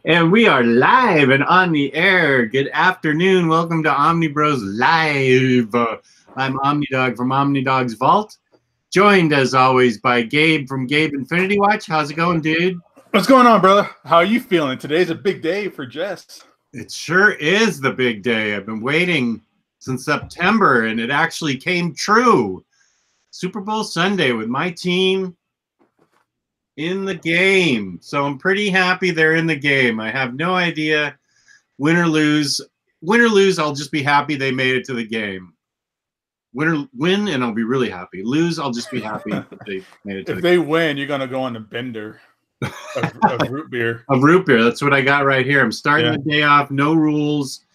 And we are live and on the air. Good afternoon. Welcome to Omnibroslive. I'm Omnidog from Omnidog's Vault, joined as always by Gabe from Gabe Infinity Watch. How's it going, dude? What's going on, brother? How are you feeling? Today's a big day for Jess. It sure is the big day. I've been waiting since September, and it actually came true. Super Bowl Sunday with my team in the game. So I'm pretty happy they're in the game. I have no idea, win or lose. Win or lose, I'll just be happy they made it to the game. Win, and I'll be really happy. Lose, I'll just be happy that they made it to the game. If they win, you're going to go on a bender of root beer. Of root beer. That's what I got right here. I'm starting the day off. No rules.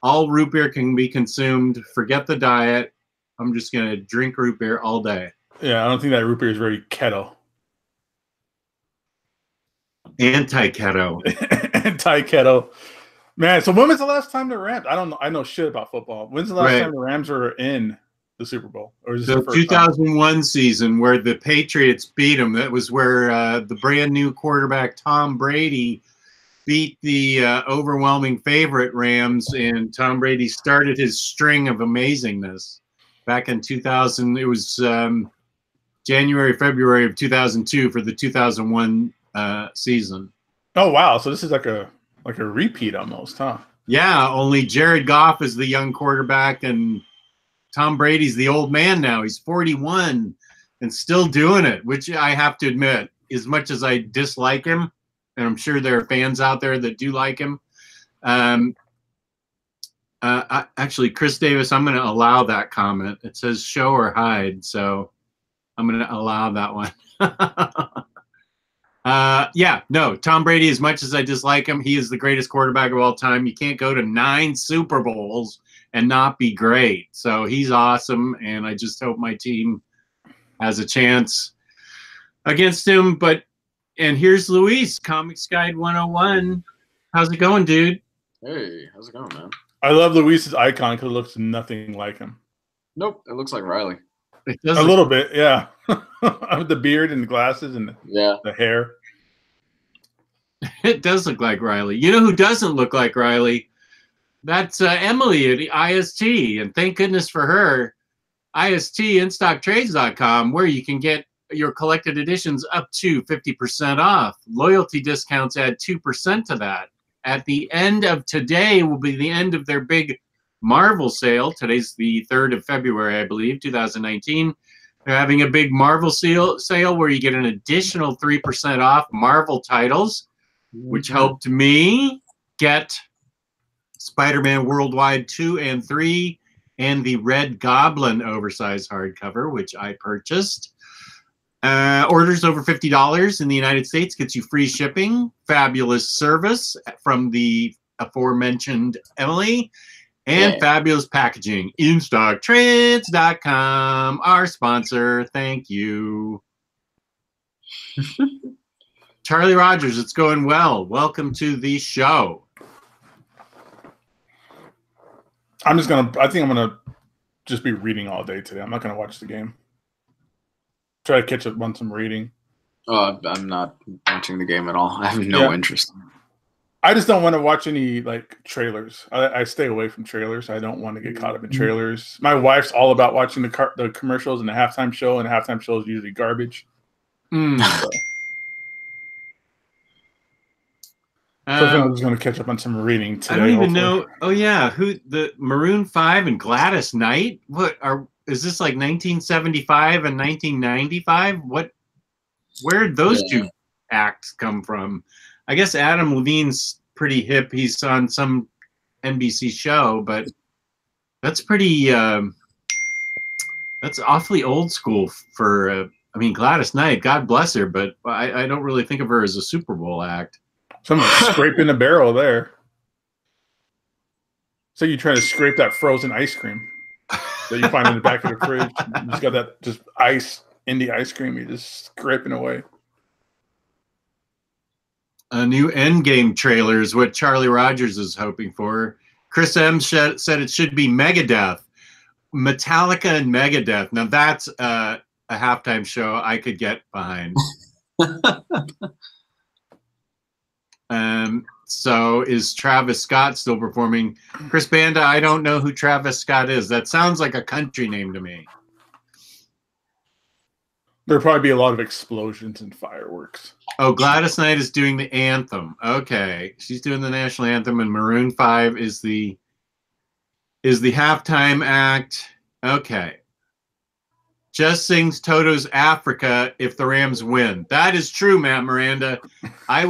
All root beer can be consumed. Forget the diet. I'm just going to drink root beer all day. Yeah, I don't think that root beer is very keto. Anti-keto. Anti-keto. Man, so when was the last time the Rams? I don't know. I know shit about football. When's the last time the Rams were in the Super Bowl? Or is this the 2001 season where the Patriots beat them? That was where the brand new quarterback Tom Brady beat the overwhelming favorite Rams, and Tom Brady started his string of amazingness back in 2000. It was January, February of 2002 for the 2001 season. Oh wow! So this is like a repeat almost, huh? Yeah, only Jared Goff is the young quarterback, and Tom Brady's the old man now. He's 41 and still doing it, which I have to admit, as much as I dislike him, and I'm sure there are fans out there that do like him. Actually, Chris Davis, I'm going to allow that comment. It says show or hide, so I'm going to allow that one. No, Tom Brady, as much as I dislike him, he is the greatest quarterback of all time. You can't go to 9 Super Bowls and not be great. So he's awesome, and I just hope my team has a chance against him. And here's Luis, Comics Guide 101. How's it going, dude? Hey, how's it going, man? I love Luis's icon because it looks nothing like him. Nope, it looks like Ryley. It does a little bit, yeah. With the beard and the glasses and the hair. It does look like Ryley. You know who doesn't look like Ryley? That's Emily at IST, and thank goodness for her. IST, InStockTrades.com, where you can get your collected editions up to 50% off. Loyalty discounts add 2% to that. At the end of today will be the end of their big Marvel sale. Today's the 3rd of February, I believe, 2019. They're having a big Marvel sale where you get an additional 3% off Marvel titles, which helped me get Spider-Man Worldwide 2 and 3 and the Red Goblin oversized hardcover, which I purchased. Orders over $50 in the United States gets you free shipping, fabulous service from the aforementioned Emily, and fabulous packaging. InStockTrades.com, our sponsor. Thank you. Charlie Rogers, it's going well. Welcome to the show. I think I'm gonna just be reading all day today. I'm not gonna watch the game. Try to catch up on some reading. Oh, I'm not watching the game at all. I have no interest. I just don't want to watch any trailers. I stay away from trailers. I don't want to get caught up in trailers. My wife's all about watching the commercials and the halftime show, and the halftime show is usually garbage. So I think I'm just going to catch up on some reading today. I don't even know. Oh yeah, who the Maroon 5 and Gladys Knight? Is this like 1975 and 1995? Where did those two acts come from? I guess Adam Levine's pretty hip. He's on some NBC show, but that's pretty. That's awfully old school for. I mean, Gladys Knight, God bless her, but I don't really think of her as a Super Bowl act. Someone scraping the barrel there. So you try to scrape that frozen ice cream that you find in the back of the fridge. You just got that just ice, indie ice cream. You're just scraping away. A new Endgame trailer is what Charlie Rogers is hoping for. Chris M said it should be Megadeth. Metallica and Megadeth. Now that's a halftime show I could get behind. So is Travis Scott still performing? Chris Banda, I don't know who Travis Scott is. That sounds like a country name to me. There'll probably be a lot of explosions and fireworks. Oh, Gladys Knight is doing the anthem. Okay, she's doing the national anthem, and Maroon 5 is the halftime act. Okay. Just sings Toto's Africa if the Rams win. That is true, Matt Miranda. I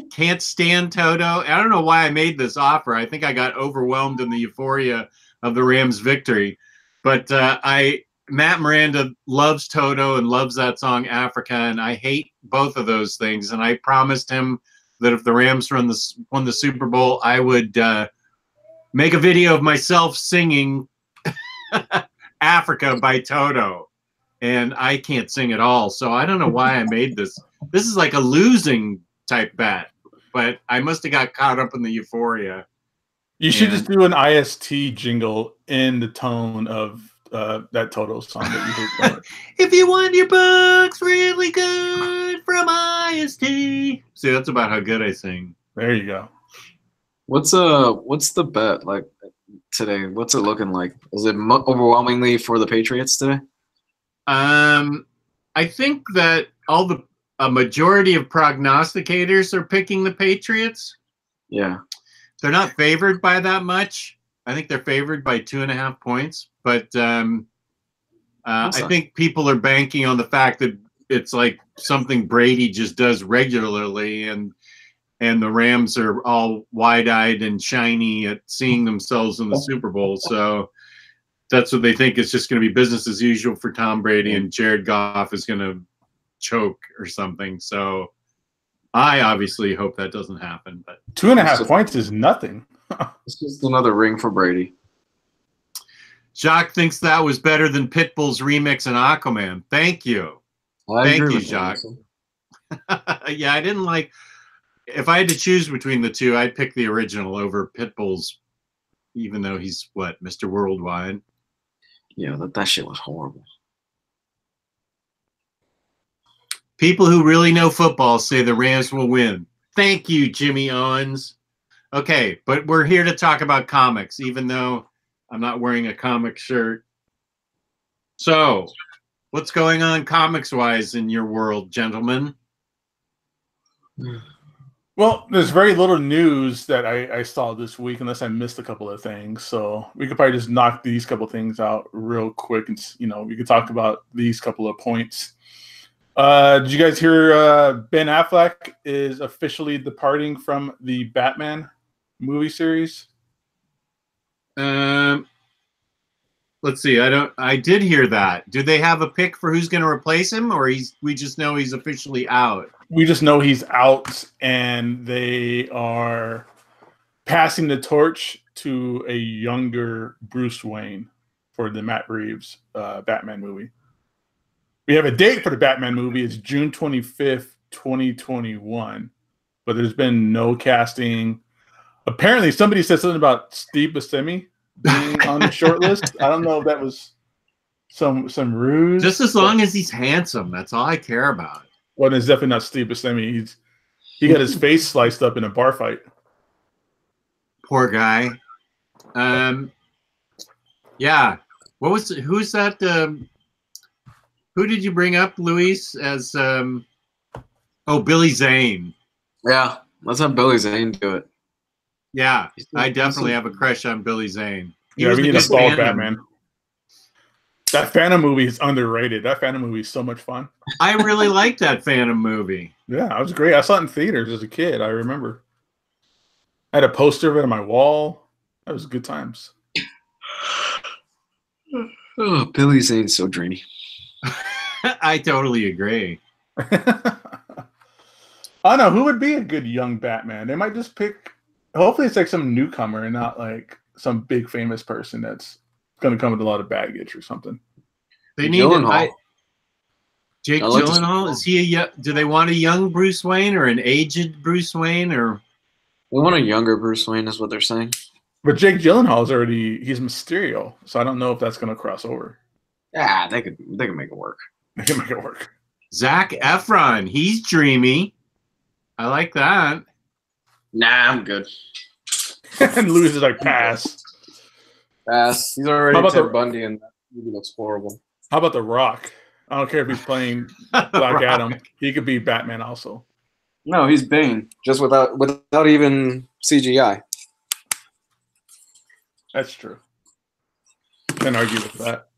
can't stand Toto. I don't know why I made this offer. I think I got overwhelmed in the euphoria of the Rams' victory. But Matt Miranda loves Toto and loves that song Africa, and I hate both of those things. And I promised him that if the Rams won the Super Bowl, I would make a video of myself singing Africa by Toto, and I can't sing at all, so I don't know why I made this. This is like a losing type bet, but I must have got caught up in the euphoria. You should just do an IST jingle in the tone of that Toto song that you hate. If you want your books really good from IST. See, that's about how good I sing. There you go. What's the bet like today? What's it looking like? Is it overwhelmingly for the Patriots today? I think that a majority of prognosticators are picking the Patriots. Yeah. They're not favored by that much. I think they're favored by 2.5 points. But I think people are banking on the fact that it's like something Brady just does regularly, and the Rams are all wide-eyed and shiny at seeing themselves in the Super Bowl. So that's what they think. It's just going to be business as usual for Tom Brady, and Jared Goff is going to choke or something. So I obviously hope that doesn't happen. But 2.5 points is nothing. It's just another ring for Brady. Jacques thinks that was better than Pitbull's remix in Aquaman. Thank you. Thank you, Jacques. Yeah, I didn't like... If I had to choose between the two, I'd pick the original over Pitbull's, even though he's, what, Mr. Worldwide? Yeah, that shit was horrible. People who really know football say the Rams will win. Thank you, Jimmy Owens. Okay, but we're here to talk about comics, even though I'm not wearing a comic shirt. So, what's going on comics-wise in your world, gentlemen? Well, there's very little news that I saw this week, unless I missed a couple of things. So we could probably just knock these couple of things out real quick, and we could talk about these couple of points. Did you guys hear Ben Affleck is officially departing from the Batman movie series? Let's see. I did hear that. Do they have a pick for who's going to replace him, or we just know he's officially out? We just know he's out, and they are passing the torch to a younger Bruce Wayne for the Matt Reeves Batman movie. We have a date for the Batman movie. It's June 25th, 2021, but there's been no casting. Apparently, somebody said something about Steve Buscemi being on the short list. I don't know if that was some ruse. Just as long as he's handsome, that's all I care about. Well, it's definitely not Steve Buscemi. He got his face sliced up in a bar fight. Poor guy. Yeah. Who's that? Who did you bring up, Luis? As Billy Zane. Yeah, let's have Billy Zane do it. Yeah, I definitely have a crush on Billy Zane. Yeah, we need a bald Batman. That Phantom movie is underrated. That Phantom movie is so much fun. I really liked that Phantom movie. Yeah, it was great. I saw it in theaters as a kid. I remember. I had a poster of it on my wall. That was good times. Oh, Billy Zane's so dreamy. I totally agree. I don't know who would be a good young Batman. They might just pick. Hopefully, it's like some newcomer and not like some big famous person that's going to come with a lot of baggage or something. They need Jake Gyllenhaal. Is he do they want a young Bruce Wayne or an aged Bruce Wayne, or? We want a younger Bruce Wayne, is what they're saying. But Jake Gyllenhaal he's Mysterio, so I don't know if that's going to cross over. Yeah, they could make it work. They can make it work. Zac Efron, he's dreamy. I like that. Nah, I'm good. And Louis is like, pass. Pass. He's already How about Ted the- Bundy, and that movie looks horrible. How about The Rock? I don't care if he's playing Black Rock. Adam. He could be Batman also. No, he's Bane, just without even CGI. That's true. Can't argue with that.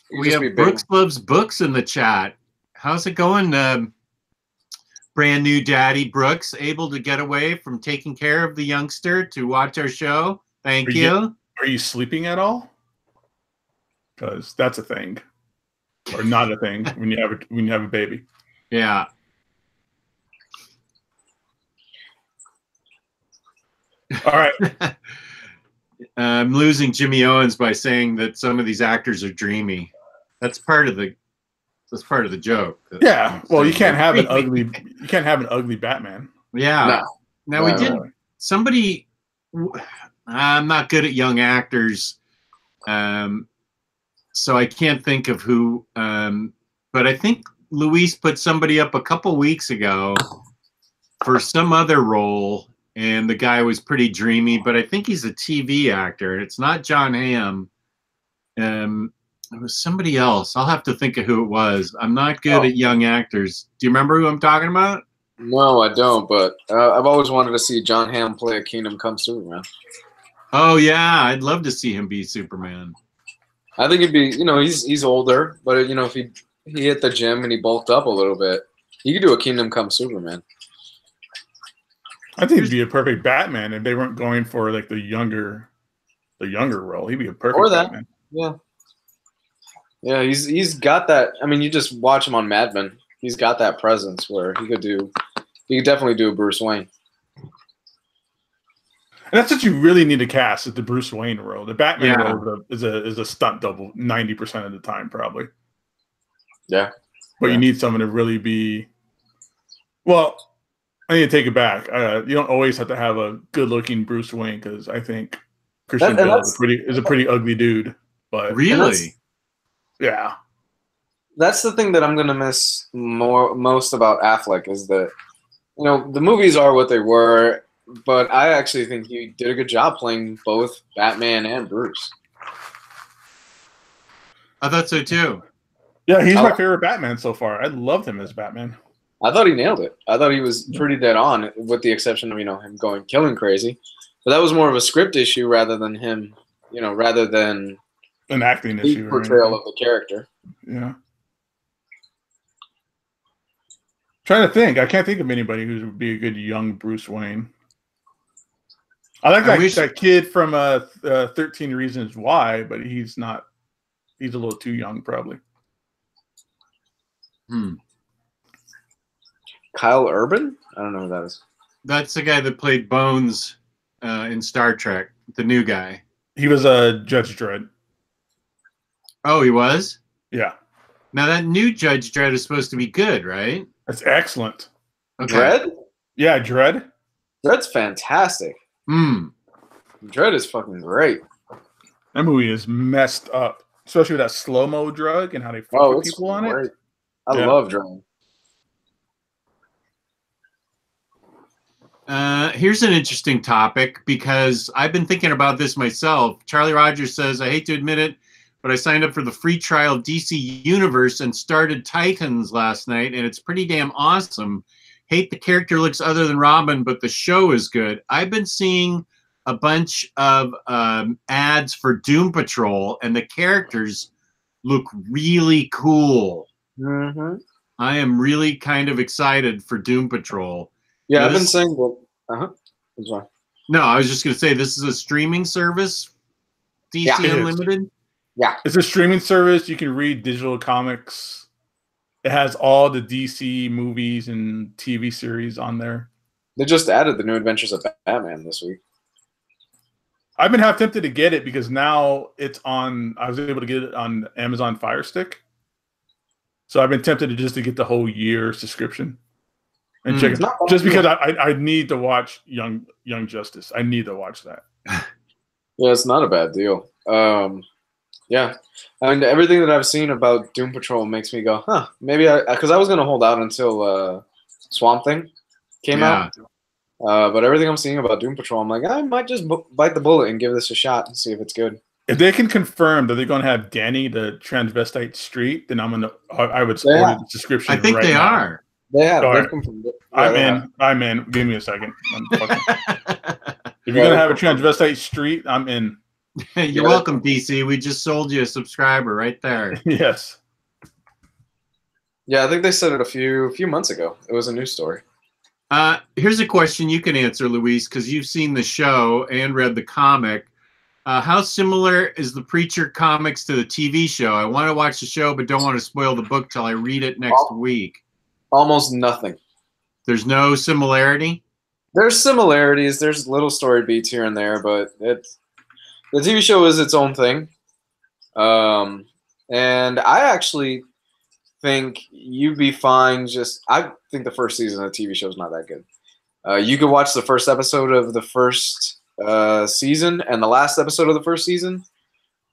He'd We just have be Bane. Brooks Loves Books in the chat. How's it going, brand new daddy Brooks? Able to get away from taking care of the youngster to watch our show? Thank you. Are you sleeping at all? Because that's a thing, or not a thing when you have a baby. Yeah. All right. I'm losing Jimmy Owens by saying that some of these actors are dreamy. That's part of the joke. Yeah. Well, you can't have an ugly Batman. Yeah. No. Now we did somebody. I'm not good at young actors, so I can't think of who. But I think Luis put somebody up a couple weeks ago for some other role, and the guy was pretty dreamy. But I think he's a TV actor. It's not John Hamm. It was somebody else. I'll have to think of who it was. I'm not good at young actors. Do you remember who I'm talking about? No, I don't. But I've always wanted to see John Hamm play a Kingdom Come Superman. Oh yeah, I'd love to see him be Superman. I think he'd be. He's older, but if he hit the gym and he bulked up a little bit, he could do a Kingdom Come Superman. I think he'd be a perfect Batman if they weren't going for like the younger role. He'd be a perfect Batman. Yeah. Yeah, he's got that. I mean, you just watch him on Mad Men. He's got that presence where he could definitely do a Bruce Wayne. And that's what you really need to cast is the Bruce Wayne role. The Batman Yeah. role is a stunt double 90% of the time, probably. Yeah. But you need someone to really be. Well, I need to take it back. You don't always have to have a good-looking Bruce Wayne because I think Christian Bale is a pretty ugly dude. But Really? Yeah. That's the thing that I'm gonna miss most about Affleck is that the movies are what they were, but I actually think he did a good job playing both Batman and Bruce. I thought so too. Yeah, he's my favorite Batman so far. I loved him as Batman. I thought he nailed it. I thought he was pretty dead on, with the exception of him going killing crazy. But that was more of a script issue rather than him, rather than An acting issue. portrayal of the character. Yeah. Trying to think. I can't think of anybody who would be a good young Bruce Wayne. I like that kid from 13 Reasons Why, but he's not. He's a little too young, probably. Kyle Urban? I don't know who that is. That's the guy that played Bones in Star Trek, the new guy. He was Judge Dredd. Oh, he was? Yeah. Now that new Judge Dredd is supposed to be good, right? That's excellent. Okay. Dredd? Yeah, Dredd. Dredd's fantastic. Dredd is fucking great. That movie is messed up, especially with that slow-mo drug and how they fuck with people on it. I love Dredd. Here's an interesting topic because I've been thinking about this myself. Charlie Rogers says, I hate to admit it, but I signed up for the free trial of DC Universe and started Titans last night, and it's pretty damn awesome. Hate the character looks other than Robin, but the show is good. I've been seeing a bunch of ads for Doom Patrol, and the characters look really cool. I am really kind of excited for Doom Patrol. Yeah, Now, I've been saying that. I'm sorry. No, I was just going to say this is a streaming service, DC Yeah, it is. Unlimited. Yeah. It's a streaming service. You can read digital comics. It has all the DC movies and TV series on there. They just added the New Adventures of Batman this week. I've been half tempted to get it because now it's on. I was able to get it on Amazon Fire Stick. So I've been tempted to get the whole year subscription and check it. Just because I need to watch Young Justice. I need to watch that. Yeah, it's not a bad deal. Yeah, and everything that I've seen about Doom Patrol makes me go, huh? Maybe because I was gonna hold out until Swamp Thing came out. But everything I'm seeing about Doom Patrol, I'm like, I might just bite the bullet and give this a shot and see if it's good. If they can confirm that they're going to have Danny the transvestite street, then I would order the subscription. I think right they now. are. They have. All They've right. confirmed it. I'm in. Give me a second. If you're gonna have a transvestite street, I'm in. You're welcome, PC. We just sold you a subscriber right there. Yes. Yeah, I think they said it a few months ago. It was a news story. Here's a question you can answer, Luis, because you've seen the show and read the comic. How similar is the Preacher comics to the TV show? I want to watch the show, but don't want to spoil the book till I read it next week. Almost nothing. There's no similarity? There's similarities. There's little story beats here and there, but the TV show is its own thing. And I actually think you'd be fine. I think the first season of the TV show is not that good. You could watch the first episode of the first season and the last episode of the first season,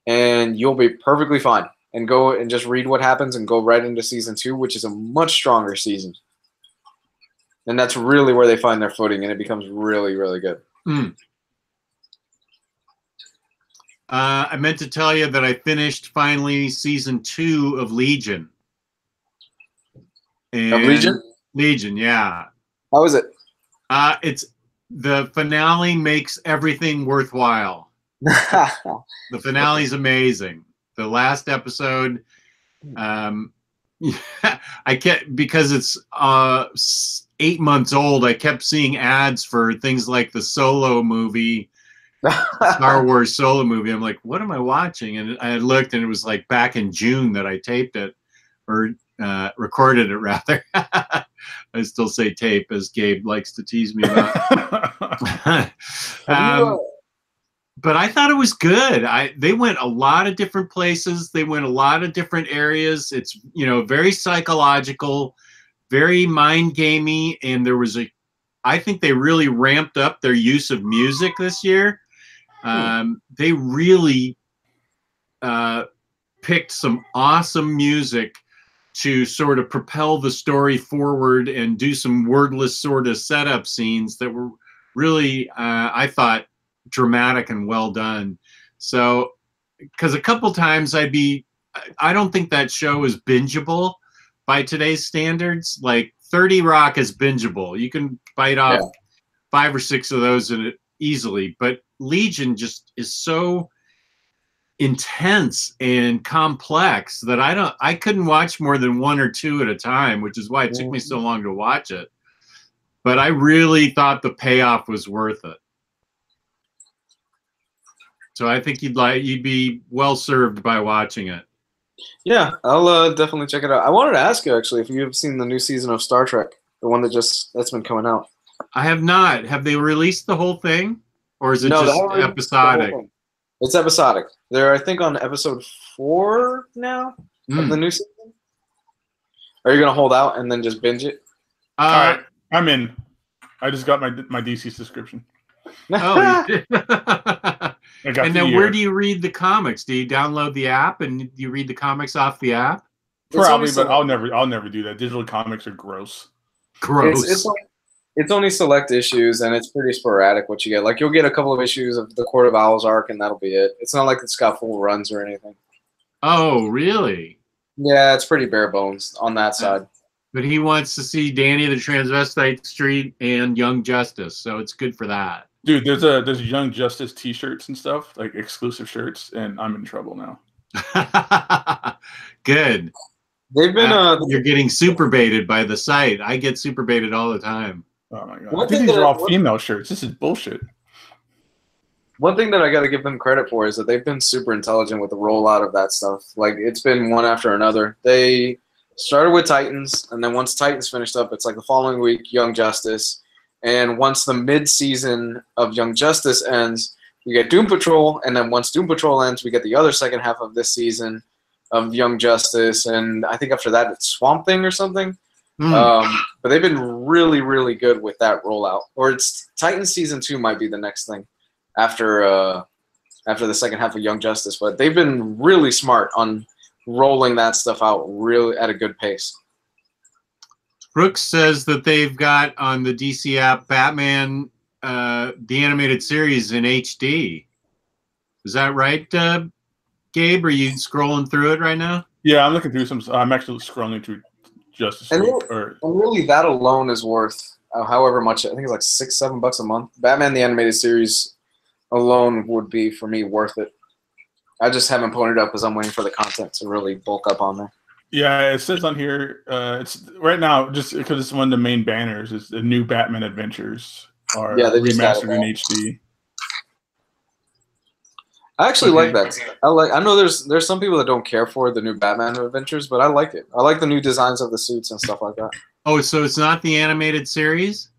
and you'll be perfectly fine. And go and just read what happens and go right into season 2, which is a much stronger season. And that's really where they find their footing, and it becomes really, really good. I meant to tell you that I finished finally season 2 of Legion. Of Legion? Legion, yeah. How is it? It's the finale makes everything worthwhile. The finale's amazing. The last episode, I kept, because it's 8 months old, I kept seeing ads for things like the Solo movie, Star Wars Solo movie. I'm like, what am I watching? And I looked, and it was like back in June that I taped it, or recorded it rather. I still say tape, as Gabe likes to tease me about. But I thought it was good. They went a lot of different places. They went a lot of different areas. It's, very psychological, very mind gamey, and I think they really ramped up their use of music this year. They really picked some awesome music to sort of propel the story forward and do some wordless sort of setup scenes that were really, I thought, dramatic and well done. So, because a couple times I don't think that show is bingeable by today's standards. Like 30 Rock is bingeable. You can bite off 5 or 6 of those in it easily, but Legion just is so intense and complex that I couldn't watch more than 1 or 2 at a time, which is why it took me so long to watch it. But I really thought the payoff was worth it. So I think you'd be well served by watching it. Yeah, I'll definitely check it out. I wanted to ask you actually if you've seen the new season of Star Trek, the one that's been coming out. I have not. Have they released the whole thing, or is it just episodic? It's episodic. They're, I think, on episode 4 now of the new season. Are you gonna hold out and then just binge it? All right, I'm in. I just got my DC subscription. Oh. And then where do you read the comics? Do you download the app and you read the comics off the app? Probably, but I'll never do that. Digital comics are gross. Gross. It's only select issues, and it's pretty sporadic what you get. Like, you'll get a couple of issues of the Court of Owls arc, and that'll be it. It's not like it's got full runs or anything. Oh, really? Yeah, it's pretty bare bones on that side. But he wants to see Danny the Transvestite Street and Young Justice, so it's good for that. Dude, there's Young Justice T-shirts and stuff, like exclusive shirts, and I'm in trouble now. Good. They've been you're getting super baited by the site. I get super baited all the time. Oh my god! I think these are all female shirts. This is bullshit. One thing that I got to give them credit for is that they've been super intelligent with the rollout of that stuff. Like, it's been one after another. They started with Titans, and then once Titans finished up, it's like the following week, Young Justice. And once the mid-season of Young Justice ends, we get Doom Patrol, and then once Doom Patrol ends, we get the other second half of this season of Young Justice, and I think after that it's Swamp Thing or something. But they've been really, really good with that rollout. Or it's Titans Season 2 might be the next thing after the second half of Young Justice. But they've been really smart on rolling that stuff out really at a good pace. Brooks says that they've got on the DC app Batman, the animated series in HD. Is that right, Gabe? Are you scrolling through it right now? Yeah, I'm looking through some. I'm actually scrolling through Justice League. And really, that alone is worth however much. I think it's like $6-7 a month. Batman the animated series alone would be for me worth it. I just haven't put it up because I'm waiting for the content to really bulk up on there. Yeah, it says on here. It's right now just because it's one of the main banners. Is the new Batman Adventures are remastered in HD. I actually like that. I know there's some people that don't care for the new Batman Adventures, but I like it. I like the new designs of the suits and stuff like that. Oh, so it's not the animated series?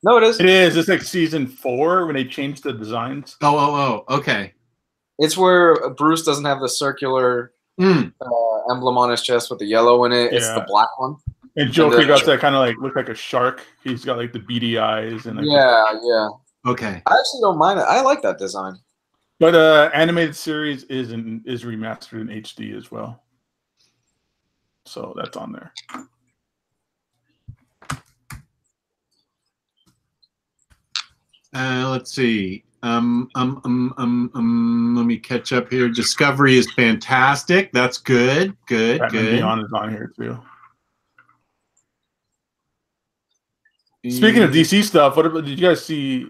No, it is. It is. It's like season 4 when they changed the designs. Oh, okay. It's where Bruce doesn't have the circular emblem on his chest with the yellow in it. It's the black one. And Joker got that kind of like look like a shark. He's got like the beady eyes and like yeah. Okay. I actually don't mind it. I like that design. But animated series is remastered in HD as well. So that's on there. Let's see. Let me catch up here. Discovery is fantastic. That's good. Batman Beyond is on here too. Speaking of DC stuff, what did you guys see?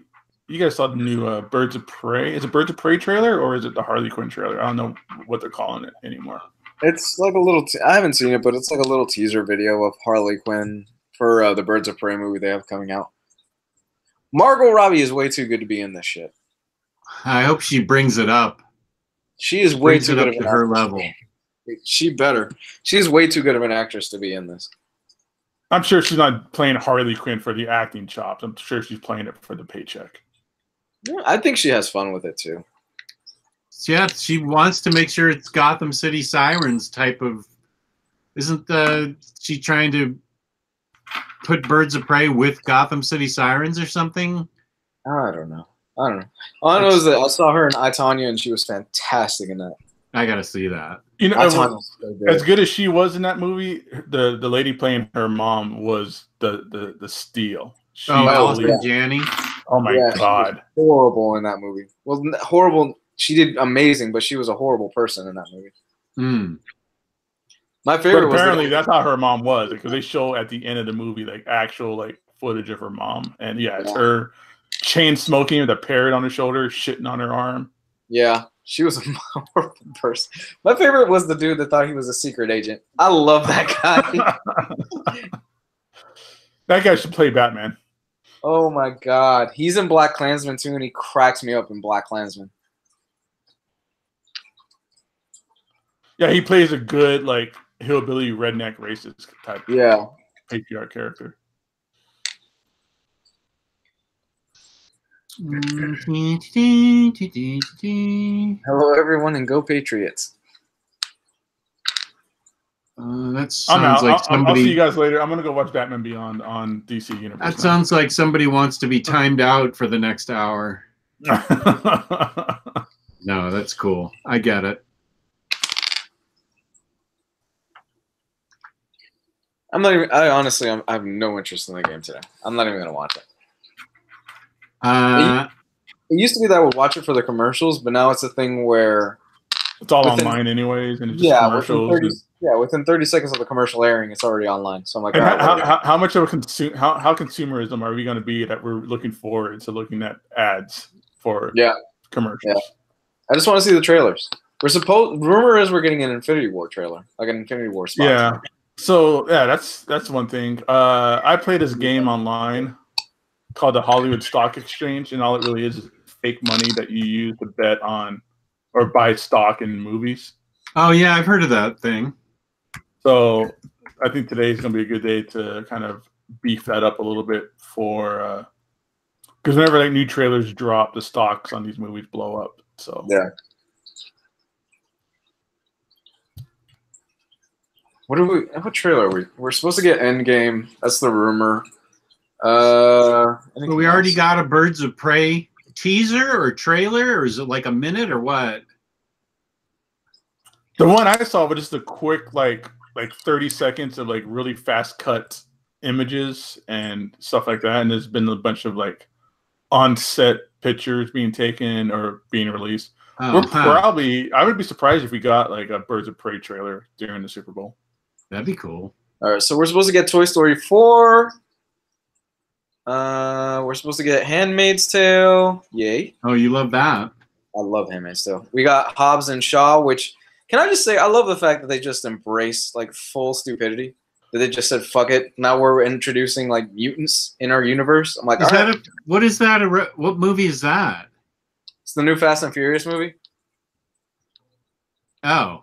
You guys saw the new Birds of Prey. Is it Birds of Prey trailer or is it the Harley Quinn trailer? I don't know what they're calling it anymore. It's like a little. I haven't seen it, but it's like a little teaser video of Harley Quinn for the Birds of Prey movie they have coming out. Margot Robbie is way too good to be in this shit. I hope she brings it up. She is way too good to her level. She better. She's way too good of an actress to be in this. I'm sure she's not playing Harley Quinn for the acting chops. I'm sure she's playing it for the paycheck. Yeah, I think she has fun with it too. Yeah, she wants to make sure it's Gotham City Sirens type of. Isn't she trying to put Birds of Prey with Gotham City Sirens or something? I don't know. All I know is that I saw her in I, Tonya, and she was fantastic in that. I gotta see that. You know, as good as she was in that movie, the lady playing her mom was the steal. Allison Janney. Oh my god, horrible in that movie. Well, horrible. She did amazing, but she was a horrible person in that movie. My favorite. But apparently, that's how her mom was because they show at the end of the movie like actual like footage of her mom, and it's her chain smoking with a parrot on her shoulder, shitting on her arm. Yeah, she was a horrible person. My favorite was the dude that thought he was a secret agent. I love that guy. That guy should play Batman. Oh my god, he's in Black Klansman too, and he cracks me up in Black Klansman. Yeah, he plays a good like hillbilly redneck racist type. Patriarch character. Hello, everyone, and go Patriots. That sounds like somebody. I'll see you guys later. I'm gonna go watch Batman Beyond on DC Universe. That sounds like somebody wants to be timed out for the next hour. No, that's cool. I get it. I'm not even. I honestly, I have no interest in the game today. I'm not even gonna watch it. It used to be that I would watch it for the commercials, but now it's a thing where it's all online anyways, and it's just commercials. Within 30 seconds of the commercial airing, it's already online. So I'm like, how much of a how consumerism are we going to be that we're looking forward to looking at ads for commercials? Yeah. I just want to see the trailers. Rumor is we're getting an Infinity War trailer, like an Infinity War spot. Yeah. So that's one thing. I played this game online called the Hollywood Stock Exchange, and all it really is fake money that you use to bet on or buy stock in movies. Oh yeah, I've heard of that thing. So I think today is going to be a good day to kind of beef that up a little bit for because whenever like new trailers drop, the stocks on these movies blow up. So yeah. What trailer are we? We're supposed to get Endgame. That's the rumor. We already got a Birds of Prey teaser or trailer, or is it like a minute or what? The one I saw was just a quick like 30 seconds of like really fast cuts images and stuff like that, and there's been a bunch of like on-set pictures being taken or being released. We're probably, I would be surprised if we got like a Birds of Prey trailer during the Super Bowl. That'd be cool. All right, so we're supposed to get Toy Story 4. We're supposed to get Handmaid's Tale. Yay. Oh, you love that. I love Handmaid's Tale. We got Hobbs and Shaw, which, can I just say, I love the fact that they just embrace like full stupidity. That they just said, fuck it. Now we're introducing like mutants in our universe. I'm like, what is that? What movie is that? It's the new Fast and Furious movie. Oh.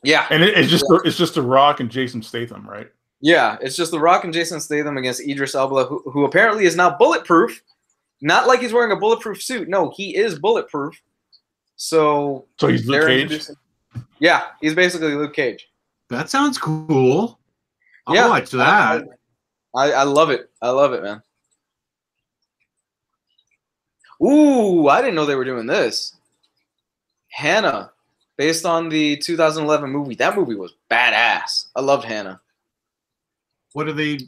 Yeah. And it's just The Rock and Jason Statham, right? Yeah, it's just The Rock and Jason Statham against Idris Elba, who apparently is now bulletproof. Not like he's wearing a bulletproof suit. No, he is bulletproof. So he's Luke Cage? Yeah, he's basically Luke Cage. That sounds cool. I'll watch that. I love it. I love it, man. Ooh, I didn't know they were doing this. Hannah, based on the 2011 movie. That movie was badass. I loved Hannah. What are they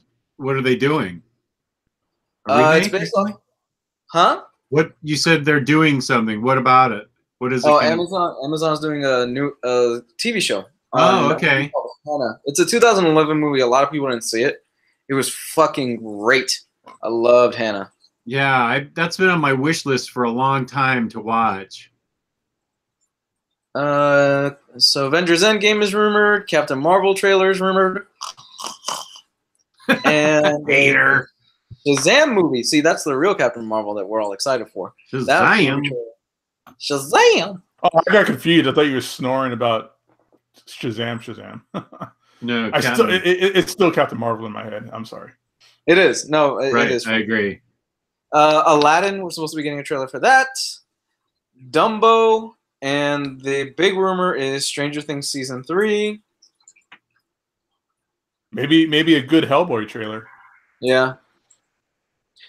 doing? It's based on, huh? What you said they're doing something. What about it? What is it? Amazon's doing a new TV show. Okay. Hannah. It's a 2011 movie. A lot of people didn't see it. It was fucking great. I loved Hannah. Yeah, that's been on my wish list for a long time to watch. So Avengers Endgame is rumored. Captain Marvel trailer is rumored. And Hater. Shazam movie. See, that's the real Captain Marvel that we're all excited for. Shazam. Shazam. Oh, I got confused. I thought you were snoring about Shazam. No, it's still Captain Marvel in my head. I'm sorry. It is. No, it is. I agree. Aladdin, we're supposed to be getting a trailer for that. Dumbo, and the big rumor is Stranger Things Season 3. Maybe a good Hellboy trailer. Yeah.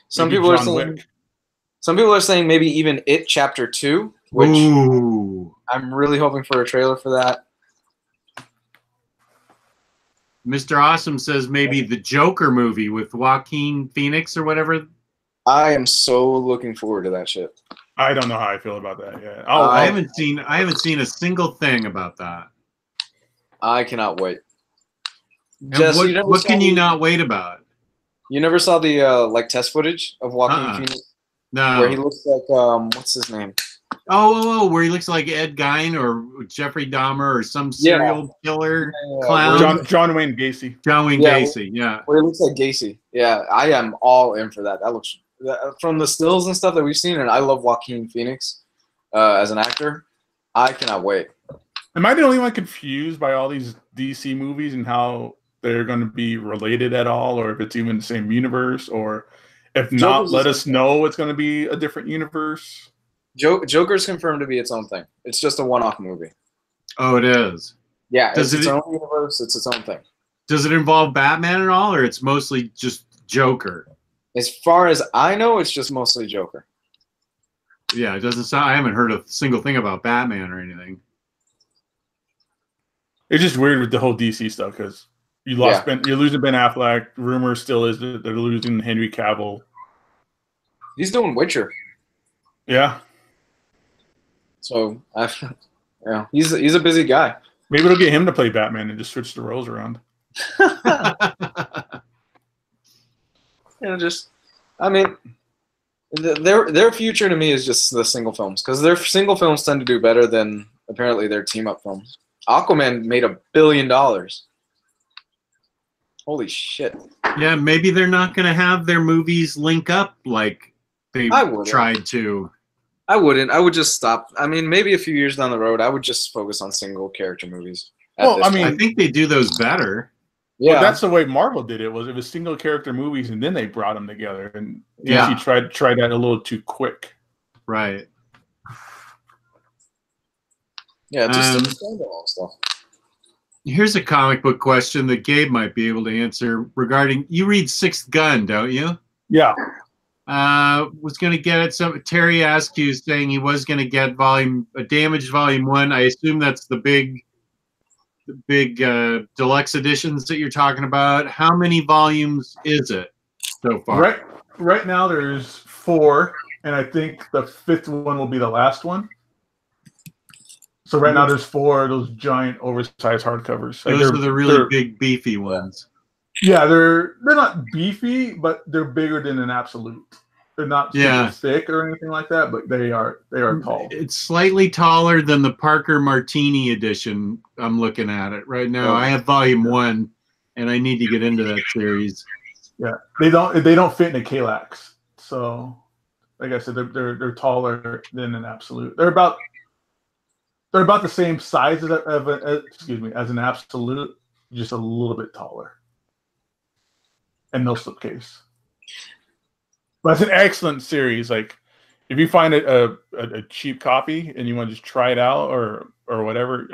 Some people are saying maybe even It Chapter 2, which I'm really hoping for a trailer for that. Mr. Awesome says maybe the Joker movie with Joaquin Phoenix or whatever. I am so looking forward to that shit. I don't know how I feel about that yet. I haven't seen a single thing about that. I cannot wait. Jess, what can you not wait about? You never saw the like test footage of Joaquin Phoenix? No. Where he looks like what's his name? Where he looks like Ed Gein or Jeffrey Dahmer or some serial killer clown. John Wayne Gacy. John Wayne Gacy, yeah. Where he looks like Gacy. Yeah, I am all in for that. That looks from the stills and stuff that we've seen, and I love Joaquin Phoenix as an actor. I cannot wait. Am I the only one confused by all these DC movies and how they're going to be related at all, or if it's even the same universe, or if not, let us know it's going to be a different universe? Joker's confirmed to be its own thing. It's just a one-off movie. Oh, it is? Yeah, it's its own universe. It's its own thing. Does it involve Batman at all, or it's mostly just Joker? As far as I know, it's just mostly Joker. Yeah, it doesn't sound. I haven't heard a single thing about Batman or anything. It's just weird with the whole DC stuff because you're losing Ben Affleck. Rumor still is that they're losing Henry Cavill. He's doing Witcher. Yeah. So, he's a busy guy. Maybe it'll get him to play Batman and just switch the roles around. Their future to me is just the single films because their single films tend to do better than apparently their team up films. Aquaman made $1 billion. Holy shit! Yeah, maybe they're not going to have their movies link up like they tried to. I wouldn't. I would just stop. I mean, maybe a few years down the road, I would just focus on single character movies. I think they do those better. Yeah, that's the way Marvel did it. It was single character movies, and then they brought them together. And DC tried that a little too quick. Right. Yeah, just standalone stuff. Here's a comic book question that Gabe might be able to answer regarding. You read Sixth Gun, don't you? Yeah. Was going to get it. So Terry asked you, saying he was going to get Damaged Volume 1. I assume that's the big big deluxe editions that you're talking about. How many volumes is it so far? Right now there's 4, and I think the 5th one will be the last one. So right now there's 4 of those giant oversized hardcovers. Those are the really big beefy ones. Yeah, they're not beefy, but they're bigger than an absolute. They're not super thick or anything like that, but they are tall. It's slightly taller than the Parker Martini edition. I'm looking at it right now. I have volume 1, and I need to get into that series. Yeah, they don't fit in a Kallax. So, like I said, they're taller than an absolute. They're about the same size as an absolute, just a little bit taller. And no slipcase. But it's an excellent series. Like, if you find a cheap copy and you want to just try it out or whatever,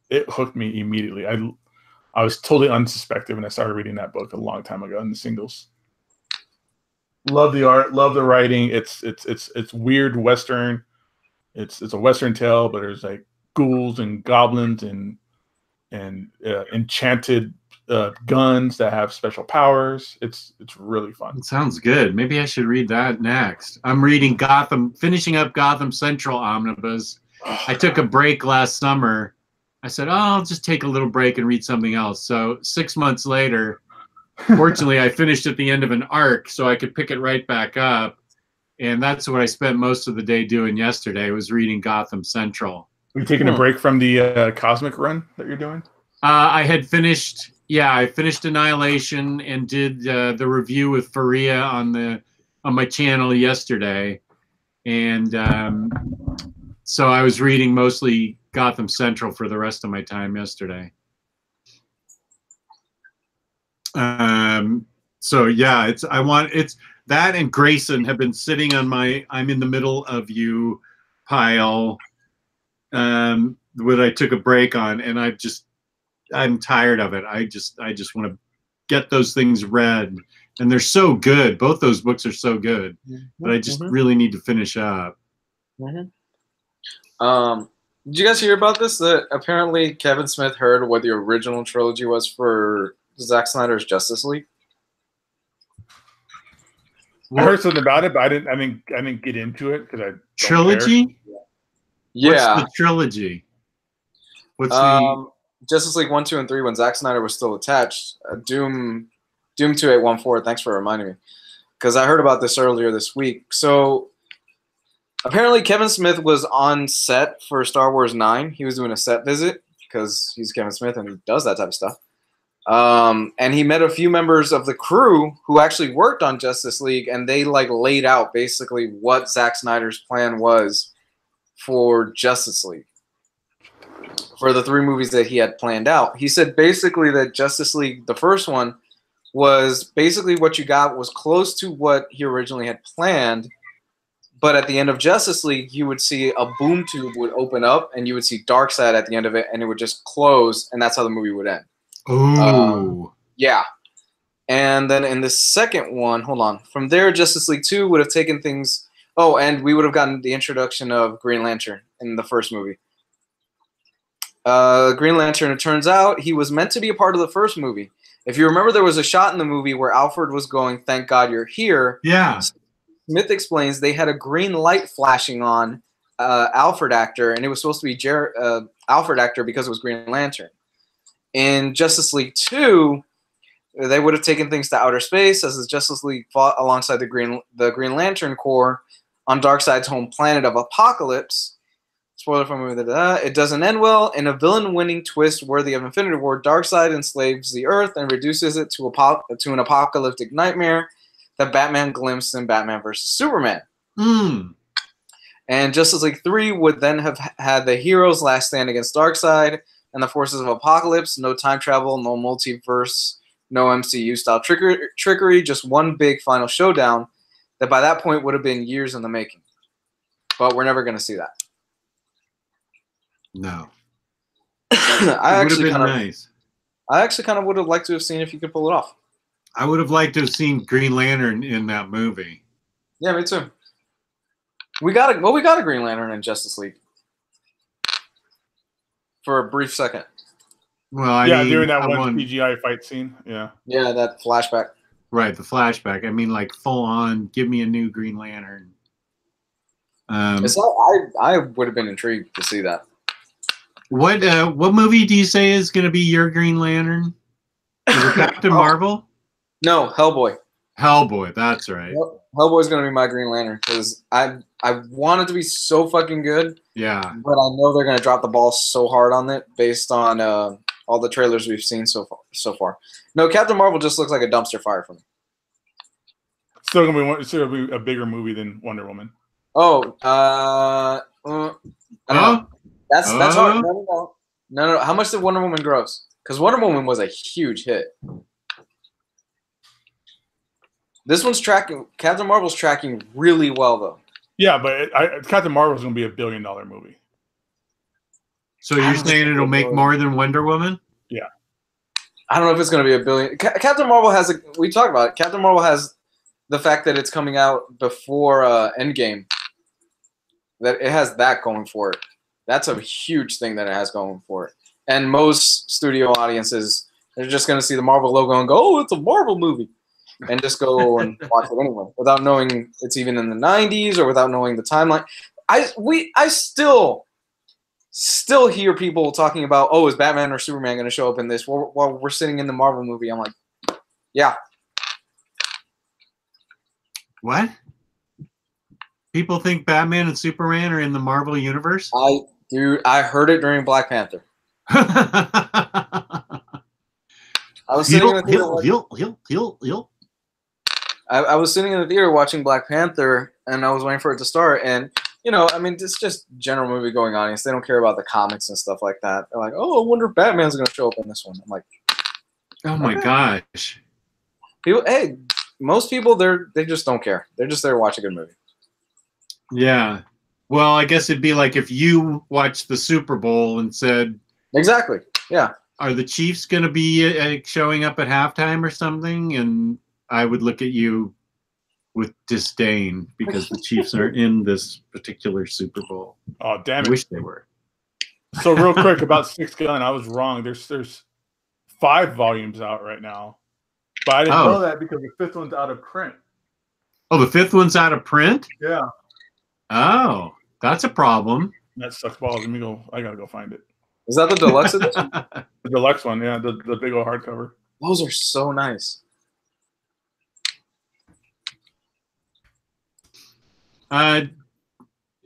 it hooked me immediately. I was totally unsuspecting when I started reading that book a long time ago in the singles. Love the art, love the writing. It's weird Western. It's a Western tale, but there's like ghouls and goblins and enchanted guns that have special powers. It's really fun. It sounds good. Maybe I should read that next. I'm reading finishing up Gotham Central Omnibus. I took a break last summer. I said, I'll just take a little break and read something else. So 6 months later, fortunately, I finished at the end of an arc, so I could pick it right back up. And that's what I spent most of the day doing yesterday, was reading Gotham Central. Are you taking a break from the Cosmic run that you're doing? I had finished, I finished Annihilation and did the review with Fariha on my channel yesterday. And so I was reading mostly Gotham Central for the rest of my time yesterday. So yeah, it's that and Grayson have been sitting on my I'm in the middle of you pile that I took a break on, and I'm tired of it. I just want to get those things read, and they're so good. Both those books are so good, but I just really need to finish up. Did you guys hear about this? That apparently Kevin Smith heard what the original trilogy was for Zack Snyder's Justice League. I heard something about it, but I didn't get into it because I don't trilogy. Care. Yeah, what's the trilogy? What's Justice League 1, 2, and 3 when Zack Snyder was still attached. Doom 2814. Thanks for reminding me, because I heard about this earlier this week. So apparently Kevin Smith was on set for Star Wars 9. He was doing a set visit because he's Kevin Smith and he does that type of stuff. And he met a few members of the crew who actually worked on Justice League, and they laid out basically what Zack Snyder's plan was for Justice League. For the 3 movies that he had planned out. He said basically that Justice League, the first one, was basically what you got was close to what he originally had planned, but at the end of Justice League, you would see a boom tube would open up, and you would see Darkseid at the end of it, and it would just close, and that's how the movie would end. Ooh. Yeah. And then in the second one, hold on, from there, Justice League 2 would have taken things... Oh, and we would have gotten the introduction of Green Lantern in the first movie. Green Lantern, it turns out, he was meant to be a part of the first movie. If you remember, there was a shot in the movie where Alfred was going, "Thank God you're here." Yeah. Smith explains they had a green light flashing on Alfred actor, and it was supposed to be Alfred actor because it was Green Lantern. In Justice League 2, they would have taken things to outer space as the Justice League fought alongside the Green Lantern Corps on Darkseid's home planet of Apokolips. Spoiler for movie that it doesn't end well. In a villain-winning twist worthy of Infinity War, Darkseid enslaves the Earth and reduces it to an apocalyptic nightmare that Batman glimpsed in Batman vs. Superman. And Justice League 3 would then have had the heroes last stand against Darkseid and the forces of Apokolips. No time travel, no multiverse, no MCU-style trickery, just one big final showdown that by that point would have been years in the making. But we're never going to see that. No. I actually kind of would have liked to have seen if you could pull it off. I would have liked to have seen Green Lantern in that movie. Yeah, me too. We got a Green Lantern in Justice League for a brief second. Well, I Yeah, mean, during that I one want, CGI fight scene. Yeah. Yeah, that flashback. right, the flashback. I mean, like full on, give me a new Green Lantern. It's not, I would have been intrigued to see that. What movie do you say is going to be your Green Lantern? Is it Captain Marvel? No, Hellboy. Hellboy, that's right. Hellboy's gonna be my Green Lantern because I want it to be so fucking good. Yeah. But I know they're gonna drop the ball so hard on it based on all the trailers we've seen so far. No, Captain Marvel just looks like a dumpster fire for me. Still gonna be a bigger movie than Wonder Woman. Oh, I don't know. That's hard. No. How much did Wonder Woman gross? Because Wonder Woman was a huge hit. This one's tracking. Captain Marvel's tracking really well, though. Yeah, but Captain Marvel's gonna be $1 billion movie. So you're saying it'll make more than Wonder Woman? Yeah. I don't know if it's gonna be $1 billion. Captain Marvel has we talked about it. Captain Marvel has the fact that it's coming out before Endgame. That it has that going for it. That's a huge thing that it has going for it. And most studio audiences, they're just gonna see the Marvel logo and go, "Oh, it's a Marvel movie." And just go and watch it anyway, without knowing it's even in the 90s or without knowing the timeline. I still hear people talking about, oh, is Batman or Superman going to show up in this while we're sitting in the Marvel movie? I'm like, yeah. What? People think Batman and Superman are in the Marvel universe? I heard it during Black Panther. I was sitting in the theater. I was sitting in the theater watching Black Panther, and I was waiting for it to start. And, you know, I mean, it's just general movie-going audience. They don't care about the comics and stuff like that. They're like, oh, I wonder if Batman's going to show up in this one. I'm like, oh, my gosh. People, hey, most people, they just don't care. They're just there to watch a good movie. Yeah. Well, I guess it'd be like if you watched the Super Bowl and said... Exactly, yeah. Are the Chiefs going to be showing up at halftime or something? And... I would look at you with disdain because the Chiefs are in this particular Super Bowl. Oh, damn it. I wish they were. So real quick about Six Gun, I was wrong. There's 5 volumes out right now. But I didn't know that because the 5th one's out of print. Oh, the 5th one's out of print? Yeah. Oh, that's a problem. That sucks balls. I gotta go find it. Is that the deluxe edition? The deluxe one, yeah, the big old hardcover. Those are so nice.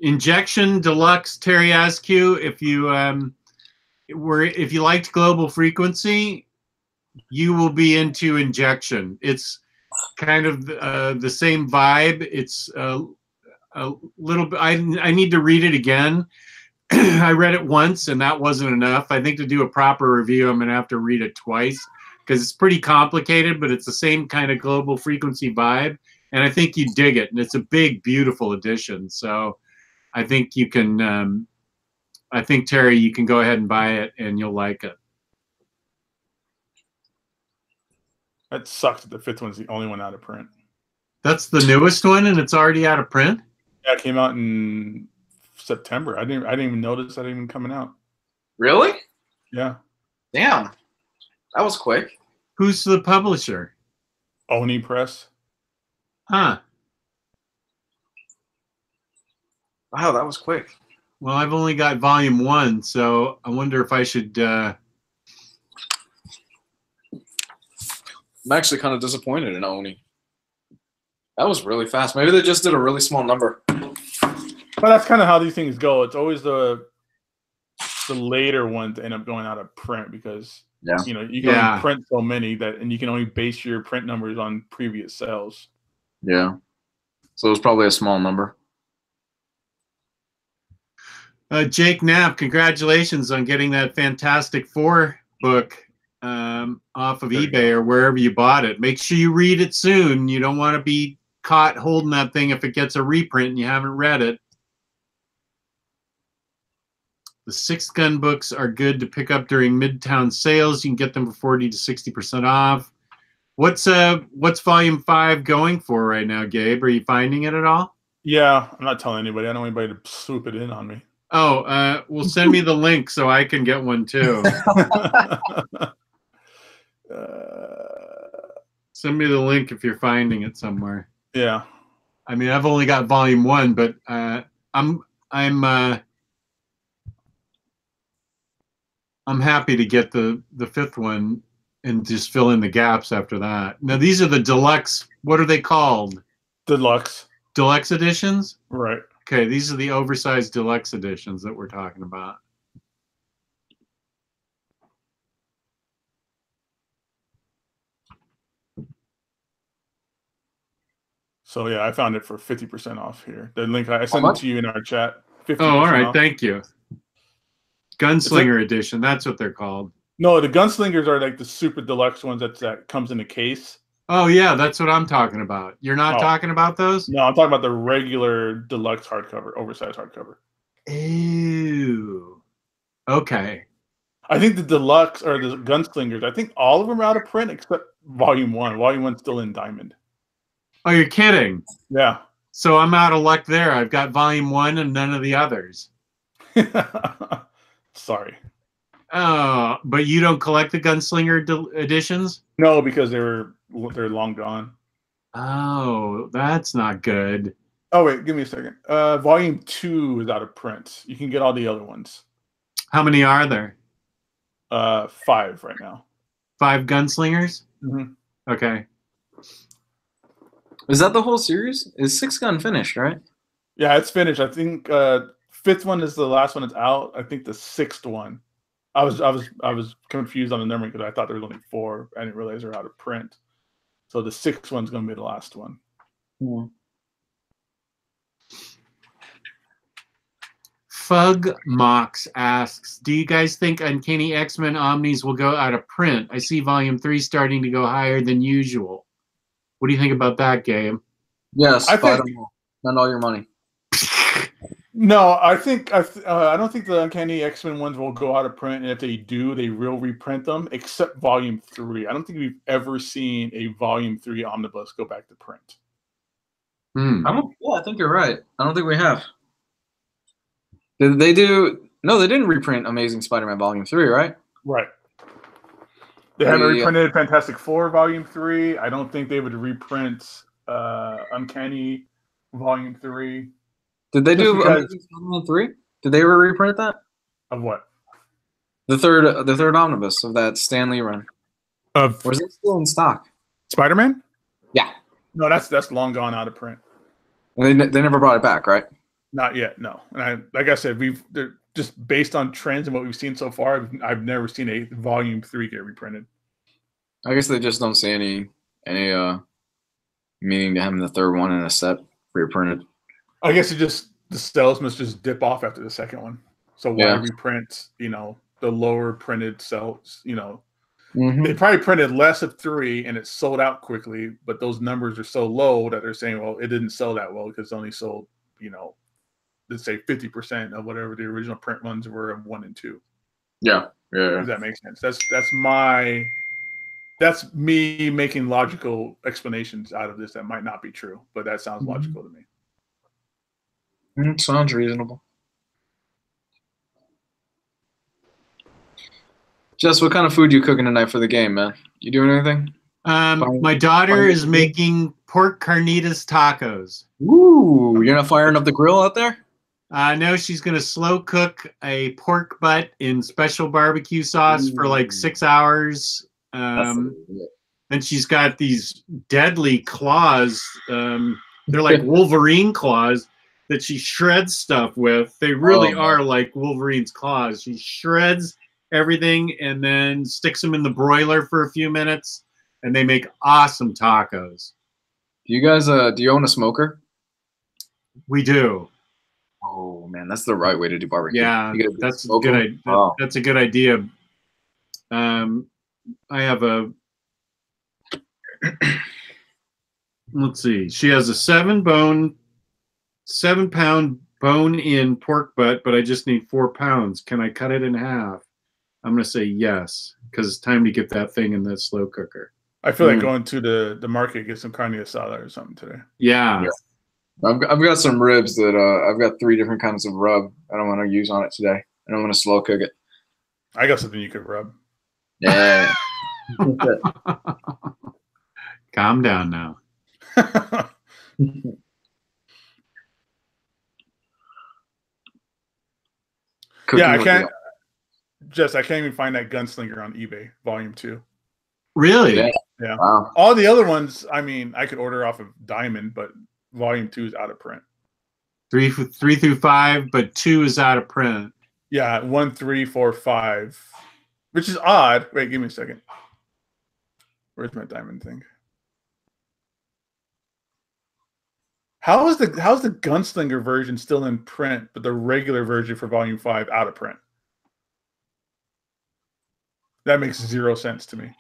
Injection Deluxe Terry Askew. If you liked Global Frequency, you will be into Injection. It's kind of the same vibe. It's a little bit. I need to read it again. I read it once and that wasn't enough. I think to do a proper review, I'm gonna have to read it twice because it's pretty complicated, but it's the same kind of Global Frequency vibe. And I think you dig it, and it's a big, beautiful edition. So I think you can, I think, Terry, you can go ahead and buy it, and you'll like it. That sucks that the 5th one's the only one out of print. That's the newest one, and it's already out of print? Yeah, it came out in September. I didn't even notice that even coming out. Really? Yeah. Damn. That was quick. Who's the publisher? OmniBros. Huh. Wow, that was quick. Well, I've only got volume 1, so I wonder if I should... I'm actually kind of disappointed in Oni. That was really fast. Maybe they just did a really small number. But that's kind of how these things go. It's always the later ones end up going out of print because you know you can only print so many and you can only base your print numbers on previous sales. Yeah. So it was probably a small number. Jake Knapp, congratulations on getting that Fantastic Four book off of eBay or wherever you bought it. Make sure you read it soon. You don't want to be caught holding that thing if it gets a reprint and you haven't read it. The 6 Gun books are good to pick up during Midtown sales. You can get them for 40 to 60% off. What's volume 5 going for right now, Gabe? Are you finding it at all? Yeah, I'm not telling anybody. I don't want anybody to swoop it in on me. Well, send me the link so I can get one too. Send me the link if you're finding it somewhere. Yeah. I mean, I've only got volume 1, but I'm happy to get the 5th one and just fill in the gaps after that. Now these are the deluxe. What are they called? Deluxe. Deluxe editions? Right. Okay, these are the oversized deluxe editions that we're talking about. So yeah, I found it for 50% off here. The link I sent it to you in our chat. 50% Oh, all right. off. Thank you. Gunslinger edition. That's what they're called. No, the Gunslingers are like the super deluxe ones that comes in a case. Oh yeah, that's what I'm talking about. You're not talking about those? No, I'm talking about the regular deluxe hardcover, oversized hardcover. Ew. Okay. I think the deluxe or the Gunslingers, I think all of them are out of print except Volume 1. Volume 1's still in diamond. Oh, you're kidding. Yeah. So I'm out of luck there. I've got Volume 1 and none of the others. Sorry. Oh, but you don't collect the Gunslinger editions? No, because they're long gone. Oh, that's not good. Oh wait, give me a second. Volume 2 is out of print. You can get all the other ones. How many are there? 5 right now. 5 Gunslingers? Mm-hmm. Okay. Is that the whole series? Is 6 Gun finished, right? Yeah, it's finished. I think 5th one is the last one that's out. I think the 6th one. I was confused on the numbering because I thought there was only 4. I didn't realize they're out of print. So the 6th one's going to be the last one. Yeah. Fug Mox asks, do you guys think Uncanny X-Men Omnis will go out of print? I see Volume 3 starting to go higher than usual. What do you think about that, Gabe? Yes, I think spend all your money. No, I don't think the Uncanny X-Men ones will go out of print, and if they do, they will reprint them, except Volume 3. I don't think we've ever seen a Volume 3 omnibus go back to print. I think you're right. I don't think we have. Did they do? No, they didn't reprint Amazing Spider-Man Volume 3, right? Right. They haven't reprinted Fantastic Four Volume 3. I don't think they would reprint Uncanny Volume 3. Did they do Amazing Spider-Man 3? Did they ever reprint that? Of what? The third omnibus of that Stan Lee run. Or is it still in stock? Spider-Man? Yeah. No, that's long gone out of print. And they never brought it back, right? Not yet, no. And like I said, they're just based on trends and what we've seen so far. I've never seen a Volume 3 get reprinted. I guess they just don't see any meaning to having the third one in a set reprinted. I guess the sales must just dip off after the second one. So why reprint, the lower printed sales, They probably printed less of 3 and it sold out quickly, but those numbers are so low that they're saying, well, it didn't sell that well because it only sold, let's say 50% of whatever the original print ones were of 1 and 2. Yeah. Does that make sense? That's me making logical explanations out of this that might not be true, but that sounds logical to me. It sounds reasonable. Jess, what kind of food you cooking tonight for the game, man? You doing anything? My daughter is making pork carnitas tacos. Ooh, you're not firing up the grill out there? No, she's going to slow cook a pork butt in special barbecue sauce for like 6 hours. And she's got these deadly claws. They're like Wolverine claws that she shreds stuff with. They really are like Wolverine's claws. She shreds everything and then sticks them in the broiler for a few minutes, and they make awesome tacos. Do you guys do you own a smoker? We do. Oh man, that's the right way to do barbecue. Yeah, that's a good idea. Wow. That's a good idea. I have a let's see. She has a 7-pound bone-in pork butt, but I just need 4 pounds. Can I cut it in half? I'm going to say yes, because it's time to get that thing in the slow cooker. I feel like going to the market, get some carne asada or something today. Yeah. I've got some ribs that I've got 3 different kinds of rub I don't want to use on it today. And I'm going to slow cook it. I got something you could rub. Yeah. Calm down now. Yeah, I can't. I can't even find that Gunslinger on eBay, Volume 2. Really? Yeah. Wow. All the other ones, I mean, I could order off of Diamond, but Volume 2 is out of print. 3 through 5, but 2 is out of print. Yeah, 1, 3, 4, 5, which is odd. Wait, give me a second. Where's my Diamond thing? How is the Gunslinger version still in print, but the regular version for Volume 5 out of print? That makes 0 sense to me.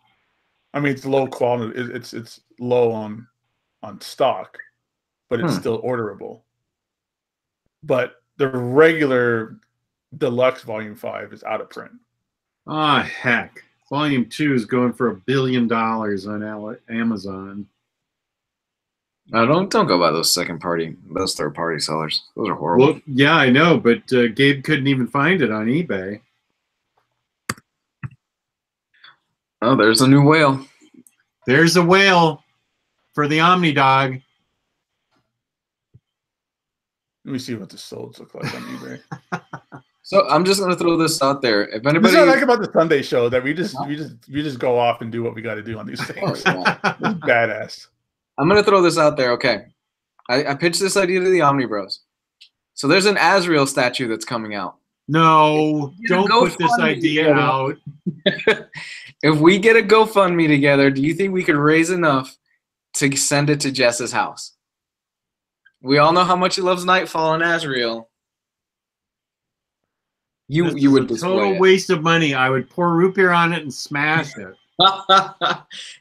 I mean, it's low quality. It's low on stock, but it's still orderable. But the regular deluxe Volume 5 is out of print. Oh, heck. Volume 2 is going for $1 billion on Amazon. No, don't go by those third party sellers. Those are horrible. Well, yeah, I know, but Gabe couldn't even find it on eBay. Oh, there's a new whale. There's a whale for the Omnidog. Let me see what the solds look like on eBay. So I'm just gonna throw this out there. If anybody, this is what I like about the Sunday show, that we just go off and do what we got to do on these things. It's badass. I'm gonna throw this out there. Okay, I pitched this idea to the Omnibros. So there's an Azrael statue that's coming out. No, don't put this idea out. If we get a GoFundMe together, do you think we could raise enough to send it to Jess's house? We all know how much he loves Nightfall and Azrael. You would display total it. Waste of money. I would pour root beer on it and smash it.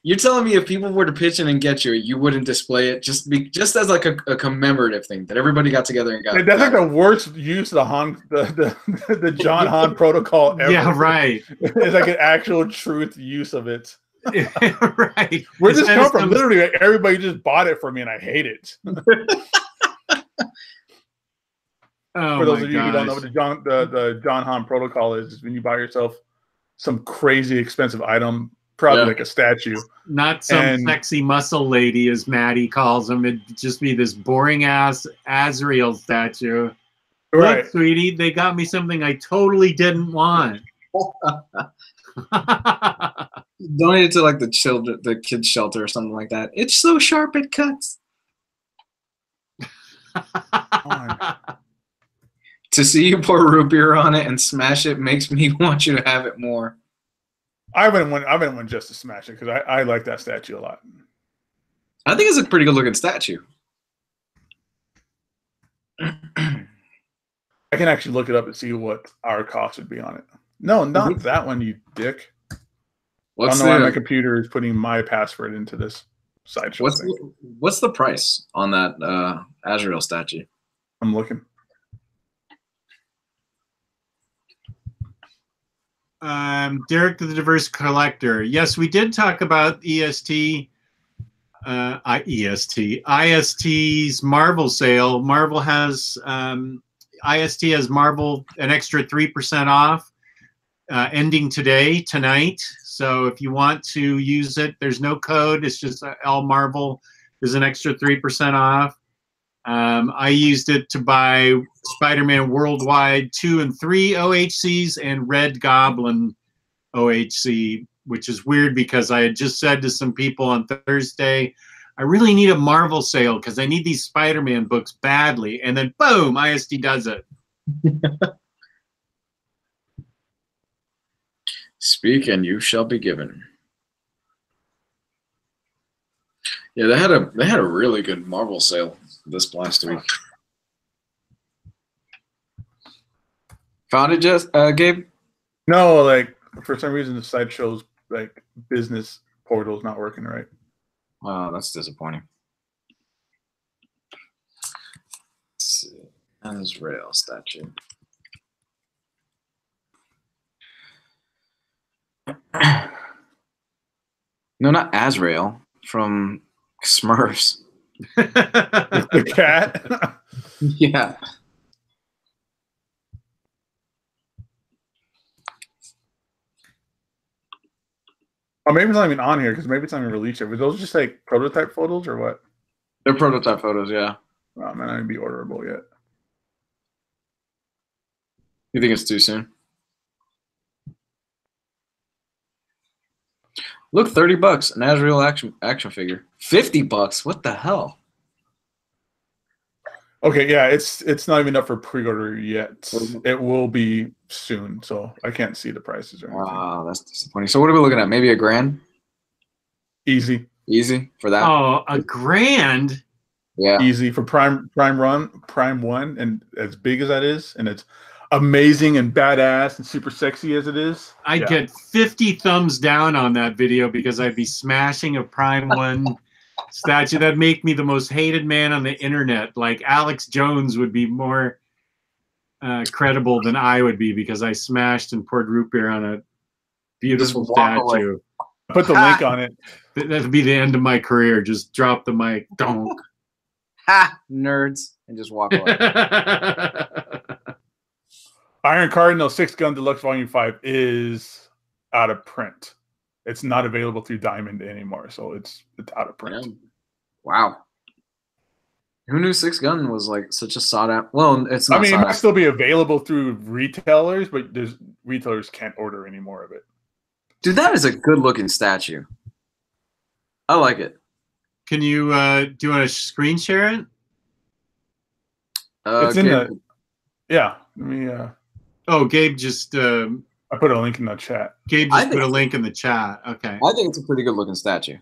You're telling me if people were to pitch in and get you wouldn't display it just as like a commemorative thing that everybody got together and got. That's like the worst use of the John Hahn protocol ever. Yeah, right. It's like an actual truth use of it. Right. Where does this come from? Literally, like, everybody just bought it for me, and I hate it. For those of you who don't know what the John Hahn protocol is when you buy yourself some crazy expensive item, probably like a statue. Not some sexy muscle lady, as Maddie calls them. It'd just be this boring ass Azrael statue. Right. Look, sweetie, they got me something I totally didn't want. Donate it to like the kids shelter or something like that. It's so sharp it cuts. To see you pour root beer on it and smash it makes me want you to have it more. I wouldn't want just to smash it because I like that statue a lot. I think it's a pretty good looking statue. I can actually look it up and see what our cost would be on it. No, not that one, you dick. I don't know why my computer is putting my password into this sideshow thing. What's the price on that Azrael statue? I'm looking. Derek the Diverse Collector. Yes, we did talk about IST's Marvel sale. Marvel has IST has Marvel an extra 3% off, ending tonight. So if you want to use it, there's no code. It's just L Marvel is an extra 3% off. I used it to buy Spider-Man Worldwide 2 and 3 OHCs and Red Goblin OHC, which is weird because I had just said to some people on Thursday, I really need a Marvel sale because I need these Spider-Man books badly. And then boom, IST does it. Speak and you shall be given. Yeah, they had a really good Marvel sale this last week. Found it, Gabe? No, like for some reason the sideshow's like business portal's not working right. Wow, that's disappointing. Let's see. Azrael statue. No, not Azrael. From Smurfs. The cat. Yeah. Oh, maybe it's not even on here because maybe it's not even released yet. Were those just like prototype photos or what? They're prototype photos, yeah. Oh, man, not even be orderable yet. You think it's too soon? Look, $30, an Asriel action figure. $50? What the hell? Okay, yeah, it's not even up for pre-order yet. It will be soon, so I can't see the prices or anything. Wow, that's disappointing. So what are we looking at? Maybe a grand? Easy. Easy for that? Oh, a grand? Yeah. Easy for Prime 1, and as big as that is, and it's amazing and badass and super sexy as it is. I'd get 50 thumbs down on that video because I'd be smashing a Prime 1 statue. That'd make me the most hated man on the internet. Like Alex Jones would be more credible than I would be because I smashed and poured root beer on a beautiful statue. Put the link on it. That'd be the end of my career. Just drop the mic. Donk. Ha! Nerds. And just walk away. Iron Cardinal 6 Gun Deluxe Volume 5 is out of print. It's not available through Diamond anymore, so it's out of print. Wow. Who knew 6 Gun was like such a sought out? Well, it's not. I mean, it might still be available through retailers, but retailers can't order any more of it. Dude, that is a good looking statue. I like it. Can you do you want to screen share it? It's in the yeah. Let me. Oh, Gabe just. I put a link in the chat. Gabe just put a link in the chat. Okay. I think it's a pretty good looking statue.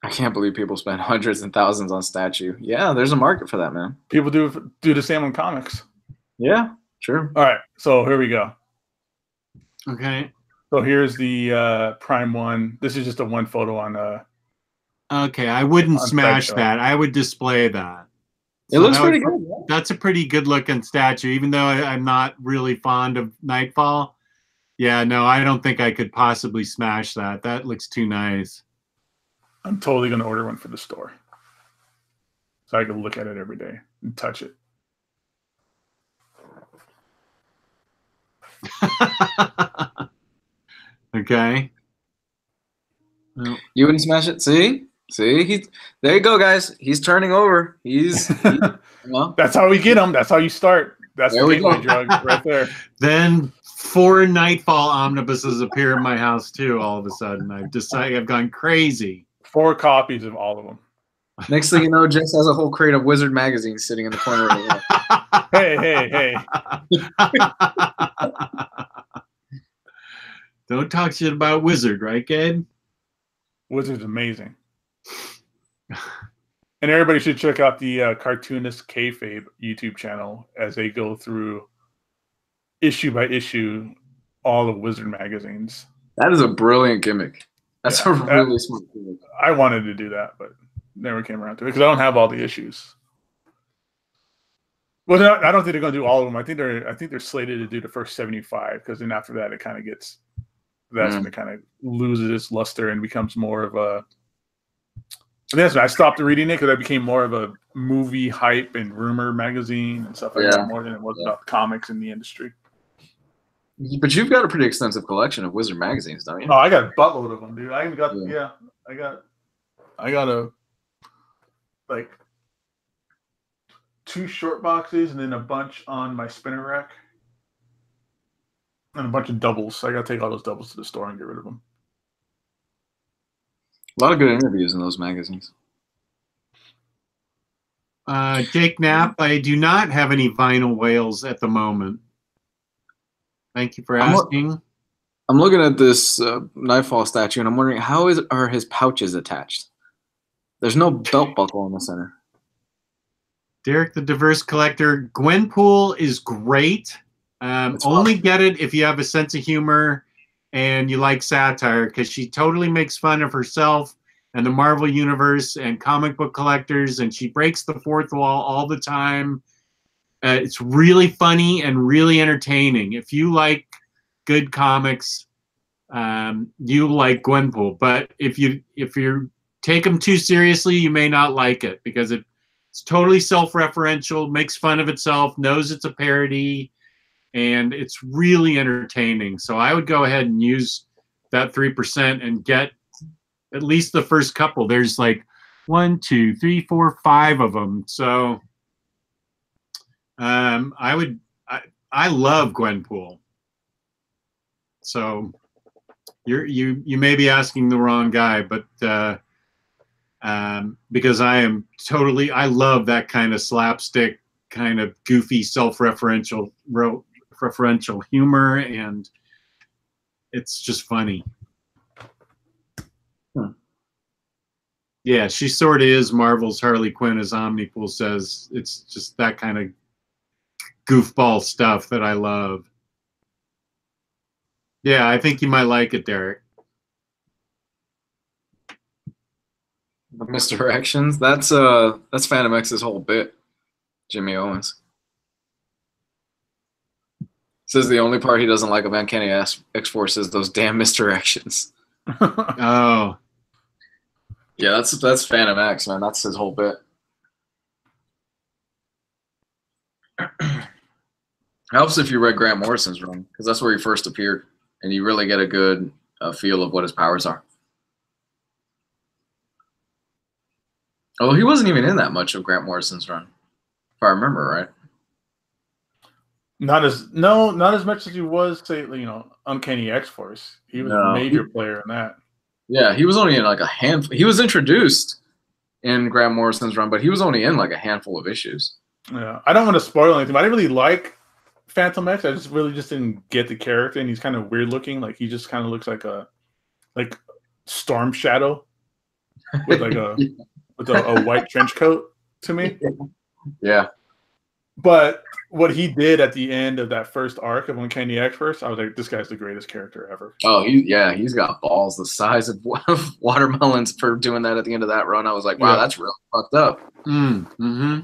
I can't believe people spend hundreds and thousands on statue. Yeah, there's a market for that, man. People do the same on comics. Yeah, sure. All right, so here we go. Okay. So here's the Prime 1. This is just a one photo on. Okay, I wouldn't smash that. I would display that. It looks pretty good. Yeah. That's a pretty good looking statue, even though I'm not really fond of Nightfall. Yeah, no, I don't think I could possibly smash that. That looks too nice. I'm totally going to order one for the store. So I can look at it every day and touch it. Okay. Well, you wouldn't smash it? See? There you go, guys. He's turning over. He's That's how we get him. That's how you start. That's the gateway drug right there. Then 4 Nightfall omnibuses appear in my house too. All of a sudden, I've gone crazy. 4 copies of all of them. Next thing you know, Jess has a whole crate of Wizard magazines sitting in the corner of the room. Hey. Don't talk shit about Wizard, right, Gabe? Wizard's amazing. And everybody should check out the Cartoonist Kayfabe YouTube channel as they go through issue by issue all of Wizard magazines. That is a brilliant gimmick. That's a really smart gimmick. I wanted to do that, but never came around to it because I don't have all the issues. Well, I don't think they're going to do all of them. I think they're slated to do the first 75 because then after that it kind of gets when it kind of loses its luster and becomes more of a. And that's when I stopped reading it because I became more of a movie hype and rumor magazine and stuff like that more than it was about comics in the industry. But you've got a pretty extensive collection of Wizard magazines, don't you? Oh, I got a buttload of them, dude. I even got I got a like 2 short boxes and then a bunch on my spinner rack. And a bunch of doubles. I got to take all those doubles to the store and get rid of them. A lot of good interviews in those magazines. Jake Knapp, I do not have any vinyl whales at the moment. Thank you for asking. I'm looking at this Nightfall statue, and I'm wondering are his pouches attached? There's no belt buckle in the center. Derek the Diverse Collector. Gwenpool is great. Only get it if you have a sense of humor and you like satire, because she totally makes fun of herself and the Marvel Universe and comic book collectors, and she breaks the fourth wall all the time. It's really funny and really entertaining. If you like good comics, you like Gwenpool. But if you take him too seriously, you may not like it because it's totally self-referential, makes fun of itself, knows it's a parody, and it's really entertaining. So I would go ahead and use that 3% and get at least the first couple. There's like 1, 2, 3, 4, 5 of them. So I love Gwenpool. So you may be asking the wrong guy, but because I love that kind of slapstick, kind of goofy, self-referential humor, and it's just funny. Yeah, she sort of is Marvel's Harley Quinn, as Omnipool says. It's just that kind of goofball stuff that I love. Yeah, I think you might like it, Derek. The misdirections. That's Phantom X's whole bit. Jimmy Owens says the only part he doesn't like of Uncanny X-Force is those damn misdirections. Oh. Yeah, that's Phantom X, man. That's his whole bit. Helps if you read Grant Morrison's run, because that's where he first appeared, and you really get a good feel of what his powers are. Although he wasn't even in that much of Grant Morrison's run, if I remember right. Not as much as he was, say, Uncanny X-Force. He was a major player in that. Yeah, he was only in like a handful. He was introduced in Grant Morrison's run, but he was only in like a handful of issues. Yeah, I don't want to spoil anything, but I didn't really like Phantom X. I just didn't get the character, and he's kind of weird looking. Like he just kind of looks like a Storm Shadow with like a with a white trench coat to me. Yeah. But what he did at the end of that first arc of Uncanny X-Force, I was like, this guy's the greatest character ever. Oh, he's got balls the size of watermelons for doing that at the end of that run. I was like, wow, that's really fucked up. Mm-hmm.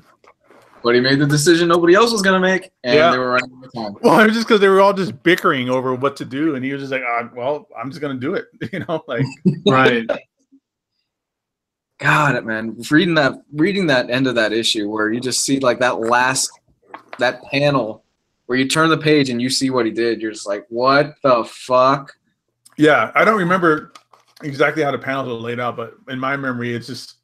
But he made the decision nobody else was going to make, and they were right on the time. Well, it was just because they were all just bickering over what to do, and he was just like, well, I'm just going to do it. Like. Right. God, man, reading that end of that issue where you just see like that panel where you turn the page and you see what he did, you're just like, what the fuck? Yeah, I don't remember exactly how the panels are laid out, but in my memory, it's just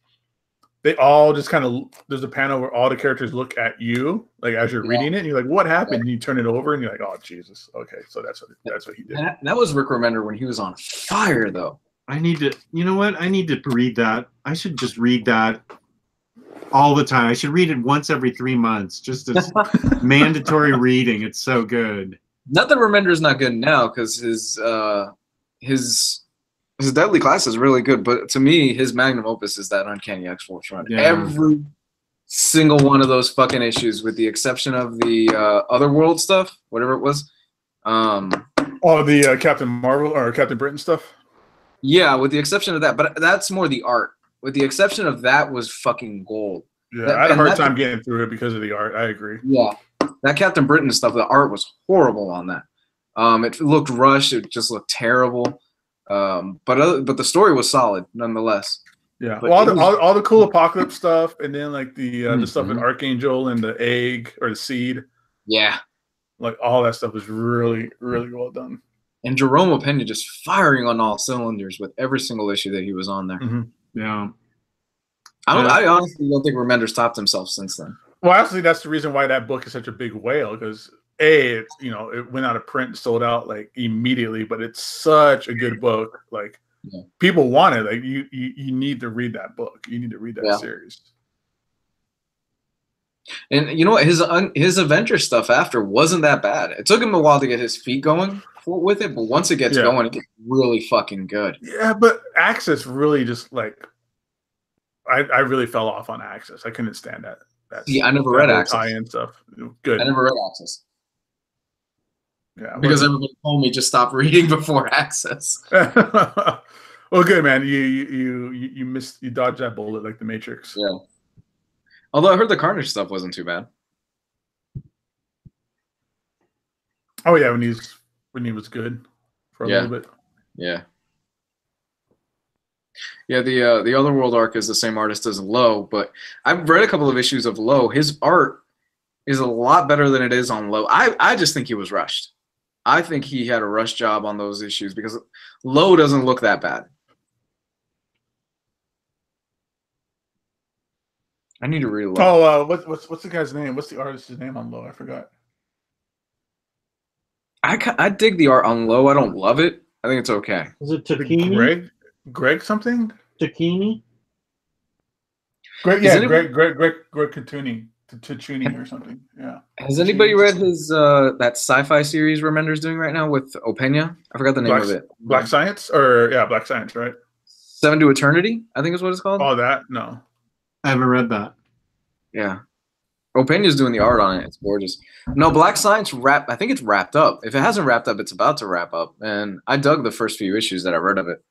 they all just kind of, there's a panel where all the characters look at you, like as you're reading it, and you're like, what happened? And you turn it over and you're like, oh Jesus, okay, so that's what he did. And that was Rick Remender when he was on fire, though. I need to, you know what? I need to read that. I should just read that all the time. I should read it once every 3 months, just as mandatory reading. It's so good. Not that Remender's not good now, because his Deadly Class is really good. But to me, his magnum opus is that Uncanny X-Force run. Yeah. Every single one of those fucking issues, with the exception of the Otherworld stuff, whatever it was. The Captain Marvel or Captain Britain stuff. Yeah, with the exception of that, but that's more the art. With the exception of that, was fucking gold. Yeah, I had a hard time getting through it because of the art. I agree. Yeah, that Captain Britain stuff, the art was horrible on that. It looked rushed. It just looked terrible. But the story was solid nonetheless. Yeah, well, all the cool Apocalypse stuff, and then like the stuff in Archangel and the egg or the seed. Yeah, like all that stuff was really, really well done. And Jerome Opeña just firing on all cylinders with every single issue that he was on there. Mm-hmm. Yeah. I honestly don't think Remender's topped himself since then. Well, actually, that's the reason why that book is such a big whale, because it went out of print, sold out like immediately, but it's such a good book. Like people want it. Like you need to read that book. You need to read that series. And you know what? His adventure stuff after wasn't that bad. It took him a while to get his feet going with it, but once it gets going, it gets really fucking good. Yeah, but Axis really just like I really fell off on Axis. I couldn't stand that. I never read Axis. Tie-in stuff. Good. I never read Axis. Yeah, because everybody told me just stop reading before Axis. Well, good man. You dodged that bullet like the Matrix. Yeah. Although I heard the Carnage stuff wasn't too bad. Oh yeah, when he was good for a little bit. Yeah. Yeah, the Otherworld arc is the same artist as Low, but I've read a couple of issues of Low. His art is a lot better than it is on Low. I just think he was rushed. I think he had a rush job on those issues because Low doesn't look that bad. I need to read Low. Oh, what's the guy's name? What's the artist's name on Low? I forgot. I dig the art on Low. I don't love it. I think it's okay. Is it Takini? Greg something? Takini? Greg, yeah, Greg Tachuni or something. Yeah. Has anybody read his that sci-fi series Remender's doing right now with Opena? I forgot the name of it. Black Science, or yeah, Black Science, right? 7 to Eternity, I think is what it's called. Oh, that no, I haven't read that. Yeah, Opena's doing the art on it. It's gorgeous. No, Black Science I think it's wrapped up. If it hasn't wrapped up, it's about to wrap up. And I dug the first few issues that I read of it.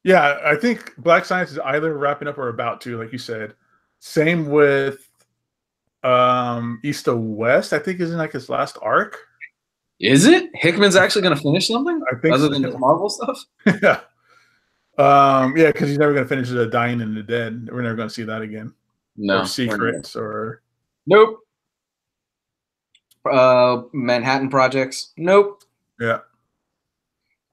Yeah, I think Black Science is either wrapping up or about to, like you said. Same with East to West, I think, is in like his last arc. Is it? Hickman's actually going to finish something? I think other than the Marvel stuff? Yeah. Yeah, because he's never going to finish the Dying and the Dead. We're never going to see that again. No. Or Secrets or... Nope. Manhattan Projects? Nope. Yeah.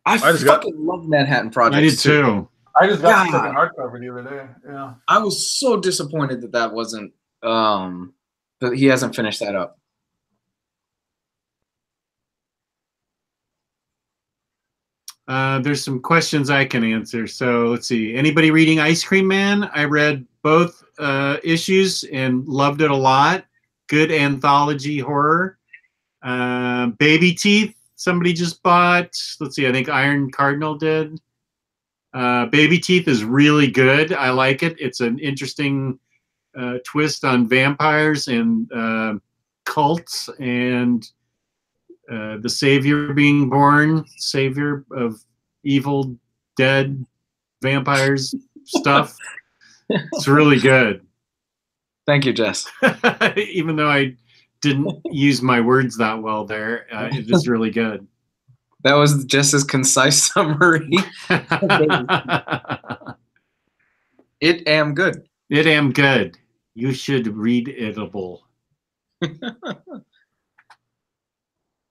I fucking love Manhattan Projects. I did too. I just got the second hardcover the other day. Yeah. I was so disappointed that wasn't that he hasn't finished that up. There's some questions I can answer. So let's see. Anybody reading Ice Cream Man? I read both issues and loved it a lot. Good anthology horror. Baby Teeth, somebody just bought. Let's see. I think Iron Cardinal did. Baby Teeth is really good. I like it. It's an interesting twist on vampires and cults and the savior being born, savior of evil, dead vampires stuff. It's really good. Thank you, Jess. Even though I didn't use my words that well there, it is really good. That was Jess's concise summary. It am good. It am good. You should read Itable.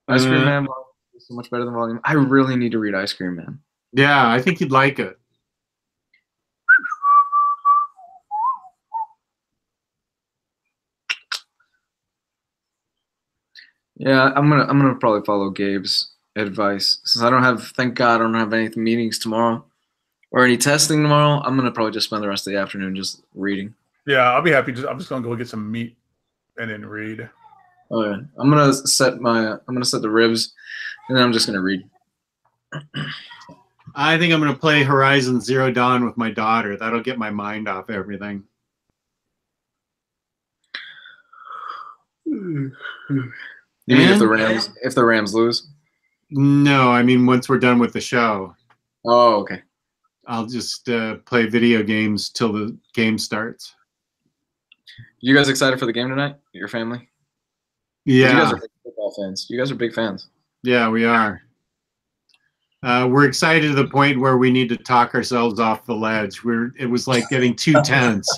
Ice Cream Man is so much better than Volume. I really need to read Ice Cream Man. Yeah, I think you'd like it. Yeah, I'm gonna probably follow Gabe's advice since I don't have. Thank God, I don't have any meetings tomorrow or any testing tomorrow. I'm gonna probably just spend the rest of the afternoon just reading. Yeah, I'll be happy. I'm just gonna go get some meat and then read. Oh yeah, I'm gonna set the ribs, and then I'm just gonna read. I think I'm gonna play Horizon Zero Dawn with my daughter. That'll get my mind off everything. You mean if the Rams lose? No, I mean once we're done with the show. Oh, okay. I'll just play video games till the game starts. You guys excited for the game tonight? Your family? Yeah. You guys are big football fans. You guys are big fans. Yeah, we are. We're excited to the point where we need to talk ourselves off the ledge. It was like getting too tense.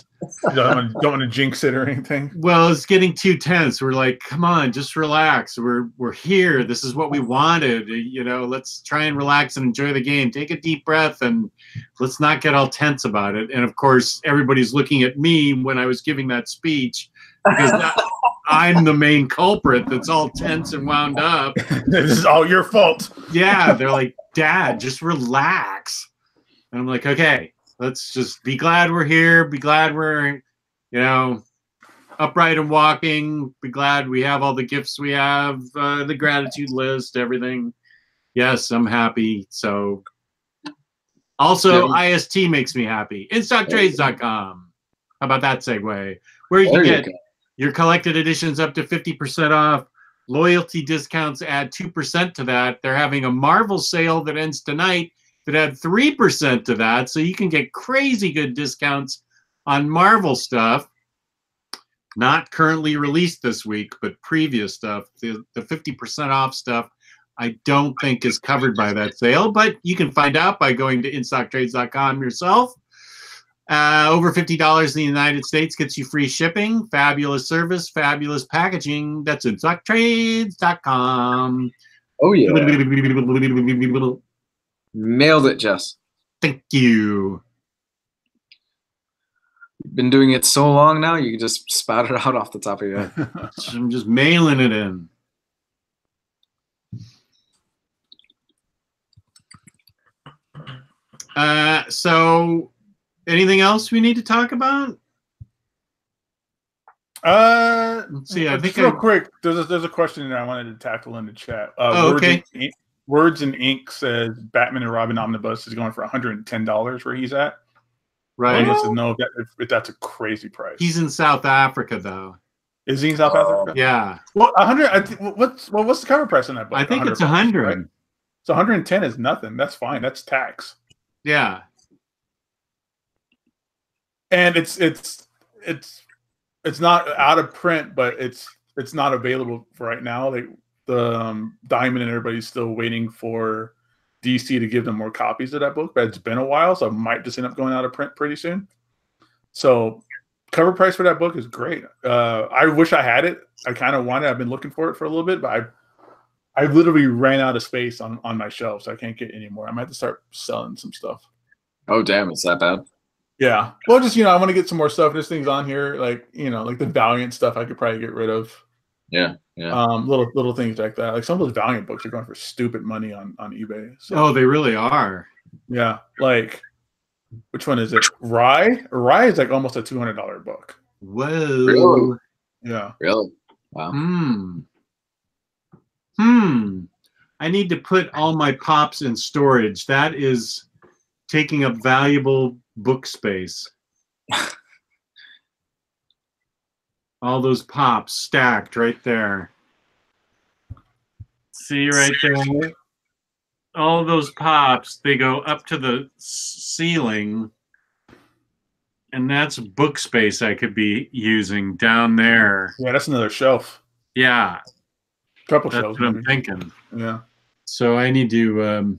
Don't want to jinx it or anything. Well, it's getting too tense. We're like, come on, just relax. We're here. This is what we wanted. You know, let's try and relax and enjoy the game. Take a deep breath and let's not get all tense about it. And of course, everybody's looking at me when I was giving that speech because I'm the main culprit that's all tense and wound up. This is all your fault. Yeah, they're like, Dad, just relax. And I'm like, okay, let's just be glad we're here. Be glad we're, upright and walking. Be glad we have all the gifts we have, the gratitude list, everything. Yes, I'm happy. So also, IST makes me happy. InStockTrades.com. How about that segue? Where you can get your collected editions up to 50% off. Loyalty discounts add 2% to that. They're having a Marvel sale that ends tonight that add 3% to that. So you can get crazy good discounts on Marvel stuff. Not currently released this week, but previous stuff. The 50% off stuff I don't think is covered by that sale, but you can find out by going to instocktrades.com yourself. Over $50 in the United States gets you free shipping, fabulous service, fabulous packaging. That's instocktrades.com. Oh, yeah. Nailed it, Jess. Thank you. You've been doing it so long now, you can just spout it out off the top of your head. I'm just mailing it in. So anything else we need to talk about? Let's see. I think real quick. There's a question that I wanted to tackle in the chat. Okay. Words in Ink says Batman and Robin Omnibus is going for $110 where he's at. Right. I need to know if that's a crazy price. He's in South Africa, though. Is he in South Africa? Yeah. Well, 100. What's the cover price on that book? I think it's 100. Right? So 110 is nothing. That's fine. That's tax. Yeah. And it's not out of print, but it's not available for right now. The Diamond and everybody's still waiting for DC to give them more copies of that book, but it's been a while, so it might just end up going out of print pretty soon. So cover price for that book is great. I wish I had it. I kind of want it. I've been looking for it for a little bit, but I literally ran out of space on my shelf, so I can't get any more. I might have to start selling some stuff. Oh, damn. It's that bad? Yeah. Well, just, I want to get some more stuff. There's things on here, like the Valiant stuff I could probably get rid of. Yeah. Little things like that. Like some of those Valiant books are going for stupid money on eBay. So. Oh, they really are. Yeah. Like, which one is it? Rye is like almost a $200 book. Whoa. Really? Yeah. Really? Wow. I need to put all my pops in storage. That is taking up valuable book space. All those pops stacked right there. See right there? All those pops, they go up to the ceiling. And that's book space I could be using down there. Yeah, that's another shelf. Yeah. Couple that's shelves. That's what I'm thinking. Yeah. So I need to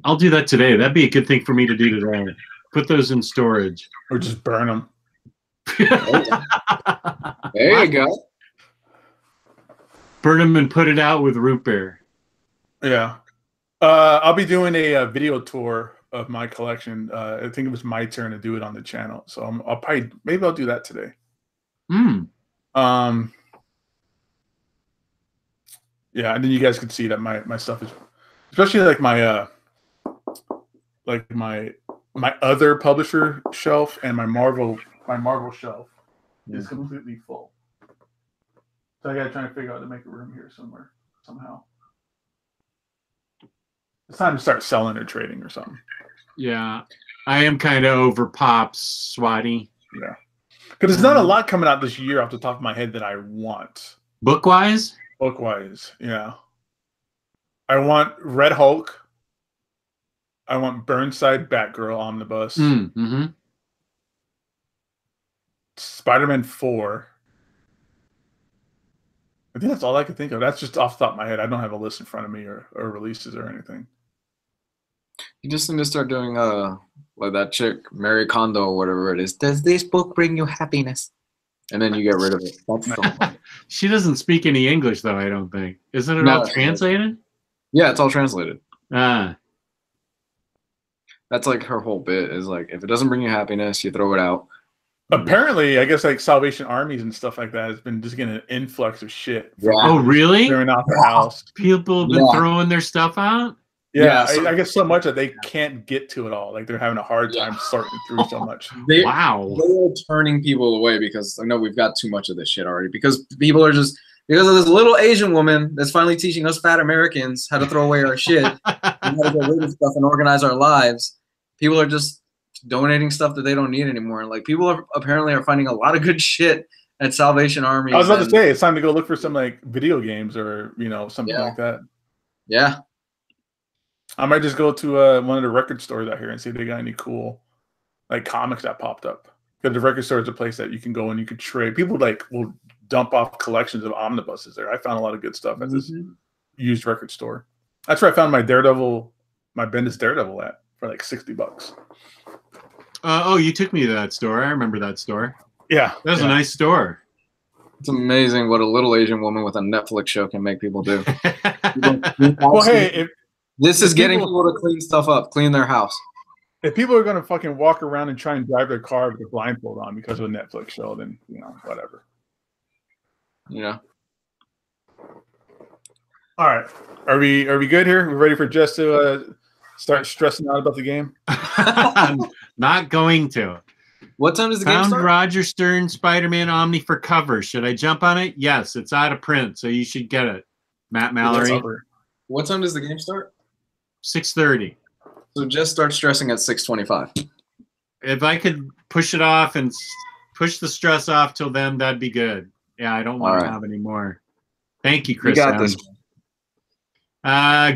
I'll do that today. That'd be a good thing for me to do today. Put those in storage. Or just burn them. There you go. Burn them and put it out with root beer. Yeah. I'll be doing a video tour of my collection. I think it was my turn to do it on the channel. So maybe I'll do that today. Yeah, and then you guys can see that my stuff is, especially like my other publisher shelf and my Marvel shelf is completely full. So I gotta try and figure out to make a room here somehow. It's time to start selling or trading or something. Yeah, I am kind of over pops, Swatty. Yeah, because there's not a lot coming out this year off the top of my head that I want. Book-wise? Book-wise, yeah. I want Red Hulk. I want Burnside Batgirl Omnibus. Spider-Man 4. I think that's all I can think of. That's just off the top of my head. I don't have a list in front of me or releases or anything. You just need to start doing like that chick, Mary Kondo or whatever it is. Does this book bring you happiness? And then you get rid of it. That's the She doesn't speak any English, though, I don't think. Isn't it all translated? Yeah, it's all translated. That's like her whole bit is like, if it doesn't bring you happiness, you throw it out. Apparently, I guess like Salvation Armies and stuff like that has been just getting an influx of shit. Yeah. Oh, really? Clearing out the house. People have been throwing their stuff out? Yeah, I guess so much that they can't get to it all. Like they're having a hard time sorting through so much. Wow. They're turning people away because I know we've got too much of this shit already. Because people are just, because of this little Asian woman that's finally teaching us fat Americans how to throw away our shit and how to get rid of stuff and organize our lives. People are just donating stuff that they don't need anymore. Like people are apparently finding a lot of good shit at Salvation Army. I was about to say it's time to go look for some like video games or something like that. Yeah. I might just go to one of the record stores out here and see if they got any cool like comics that popped up. Because the record store is a place that you can go and you can trade. People like will dump off collections of omnibuses there. I found a lot of good stuff at this used record store. That's where I found my Bendis Daredevil at for like $60. Oh, you took me to that store. I remember that store. Yeah, that was a nice store. It's amazing what a little Asian woman with a Netflix show can make people do. Well, hey, this is getting people to clean stuff up, clean their house. If people are going to fucking walk around and try and drive their car with a blindfold on because of a Netflix show, then, you know, whatever. Yeah. All right. Are we good here? We ready for Jess to start stressing out about the game? I'm not going to. What time does the game start? Roger Stern Spider-Man Omni for cover. Should I jump on it? Yes, it's out of print, so you should get it. Matt Mallory. What time does the game start? 6:30. So just start stressing at 6:25. If I could push it off and push the stress off till then, that'd be good. Yeah, I don't want to have any more. Thank you, Kristan. You got this.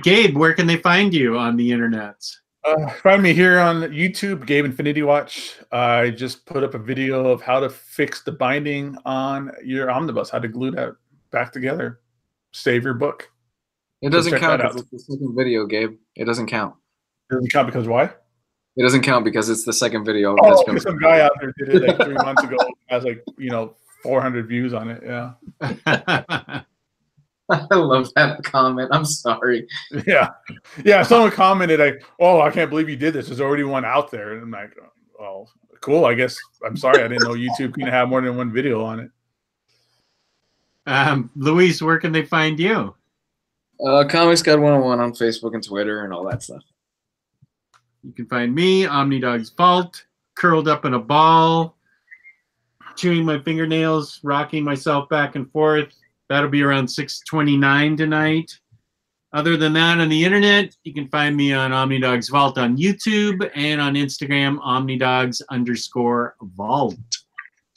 Gabe, where can they find you on the internet? Find me here on YouTube, Gabe Infinity Watch. I just put up a video of how to fix the binding on your omnibus, how to glue that back together. Save your book. It doesn't count because it's the second video, Gabe. It doesn't count. It doesn't count because why? It doesn't count because it's the second video. Oh, some guy out there did it like 3 months ago. Has like 400 views on it. Yeah. I love that comment. I'm sorry. Yeah. Someone commented like, "Oh, I can't believe you did this. There's already one out there." And I'm like, "Well, cool. I guess I'm sorry. I didn't know YouTube can have more than one video on it." Luis, where can they find you? Comics God 101 on Facebook and Twitter and all that stuff. You can find me, Omnidog's Vault, curled up in a ball, chewing my fingernails, rocking myself back and forth. That'll be around 6:29 tonight. Other than that, on the internet, you can find me on Omnidog's Vault on YouTube and on Instagram, Omnidogs_Vault.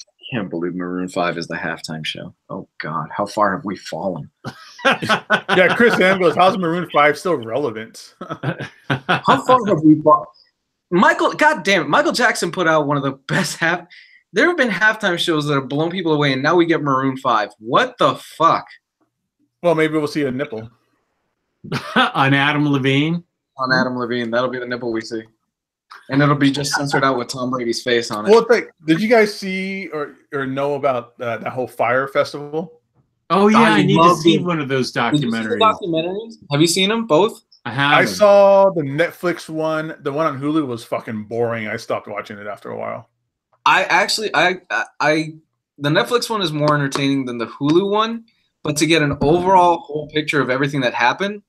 I can't believe Maroon 5 is the halftime show. Oh, God. How far have we fallen? Yeah, Chris Sam goes, how's Maroon 5 still relevant? How far have we fallen? God damn it. Michael Jackson put out one of the best There have been halftime shows that have blown people away, and now we get Maroon 5. What the fuck? Well, maybe we'll see a nipple. On Adam Levine? On Adam Levine. That'll be the nipple we see. And it'll be just censored out with Tom Brady's face on it. Well, did you guys see or know about that whole Fire Festival? Oh, yeah, I need to see one of those documentaries. Have you seen them both? I have. I saw the Netflix one. The one on Hulu was fucking boring. I stopped watching it after a while. The Netflix one is more entertaining than the Hulu one, but to get an overall whole picture of everything that happened,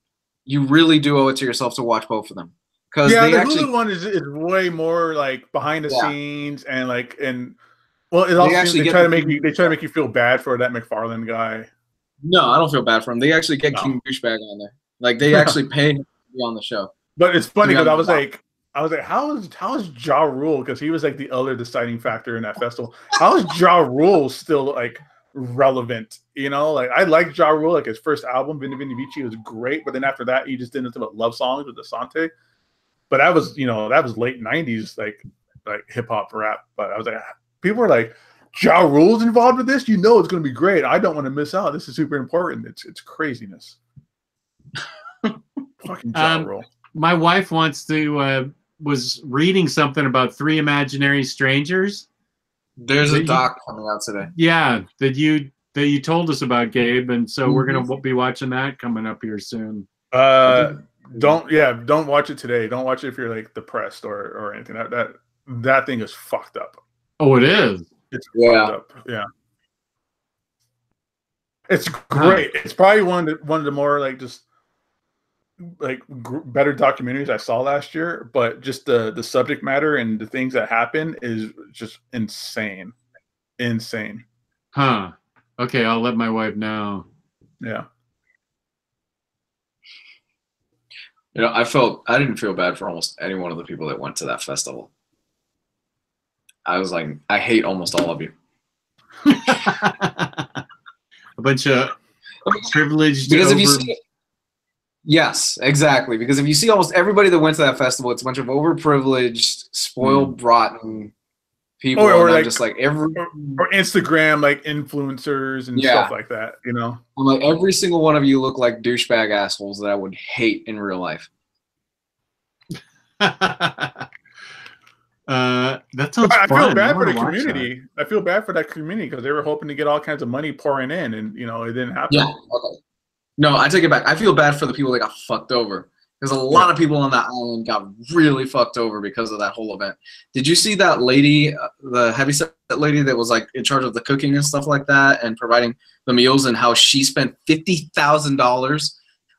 you really do owe it to yourself to watch both of them. Yeah, the Hulu one is way more like behind the scenes and well, it also they try to make you feel bad for that McFarlane guy. No, I don't feel bad for him. They actually get King Douchebag on there. Like they actually pay him to be on the show. But it's funny because I was like, how is Ja Rule? Because he was like the other deciding factor in that festival. How is Ja Rule still like relevant? You know, like I like Ja Rule, like his first album, Vini Vini Vici, was great, but then after that, he just did nothing but love songs with Asante. But that was late '90s, like hip hop rap. But I was like, people were like, Ja Rule's involved with this. You know, it's going to be great. I don't want to miss out. This is super important. It's craziness. Fucking Ja Rule. My wife was reading something about 3 Imaginary Strangers. There's a doc coming out today. Yeah, that you told us about, Gabe, and so we're gonna be watching that coming up here soon. Don't watch it today. Don't watch it if you're like depressed or anything. That thing is fucked up. Oh, it is. It's fucked up. Yeah. It's great. It's probably one of the more like just like better documentaries I saw last year. But just the subject matter and the things that happen is just insane. Huh. Okay, I'll let my wife know. Yeah. You know, I didn't feel bad for almost any one of the people that went to that festival. I was like, I hate almost all of you. A bunch of privileged. Because if you see, yes, exactly. Because if you see almost everybody that went to that festival, it's a bunch of overprivileged, spoiled, rotten people, or and like I'm just like or Instagram like influencers and stuff like that. You know, I'm like, every single one of you look like douchebag assholes that I would hate in real life. That sounds I fun. feel bad for the watch community. I feel bad for that community because they were hoping to get all kinds of money pouring in, and you know it didn't happen. Yeah. Okay. No, I take it back. I feel bad for the people that got fucked over. Because a lot of people on that island got really fucked over because of that whole event. Did you see that lady, the heavyset lady that was like in charge of the cooking and stuff like that and providing the meals, and how she spent $50,000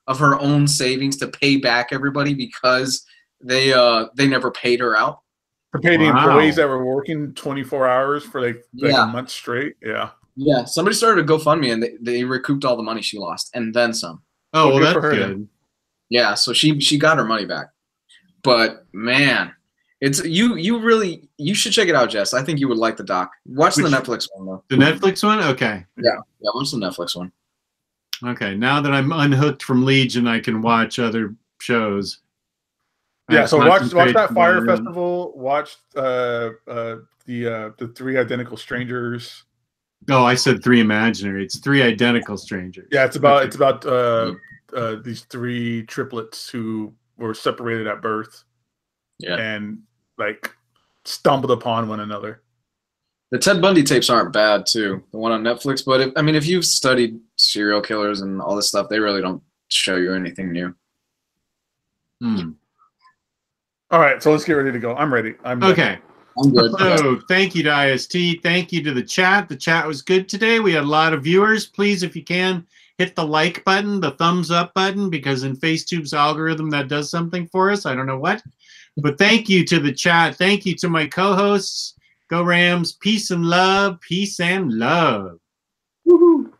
of her own savings to pay back everybody because they never paid her out? To pay the employees that were working 24 hours for like a month straight. Yeah. Yeah. Somebody started a GoFundMe and they recouped all the money she lost and then some. Oh, well, that's good. Then. Yeah, so she got her money back. But man, it's you should check it out, Jess. I think you would like the doc. Watch the Netflix one though. The Netflix one? Okay. Yeah, watch the Netflix one. Okay, now that I'm unhooked from Legion, I can watch other shows. Yeah, so watch that Fire Festival. Watch the 3 Identical Strangers. Oh, I said 3 Imaginary. It's 3 Identical Strangers. Yeah, it's about these 3 triplets who were separated at birth, and like stumbled upon one another. The Ted Bundy tapes aren't bad too, the one on Netflix. But if you've studied serial killers and all this stuff, they really don't show you anything new. All right, so let's get ready to go. I'm ready. I'm okay. I'm good. So thank you to IST. Thank you to the chat. The chat was good today. We had a lot of viewers. Please, if you can, hit the like button, the thumbs up button, because in FaceTube's algorithm, that does something for us. I don't know what. But thank you to the chat. Thank you to my co-hosts. Go Rams. Peace and love. Peace and love. Woohoo.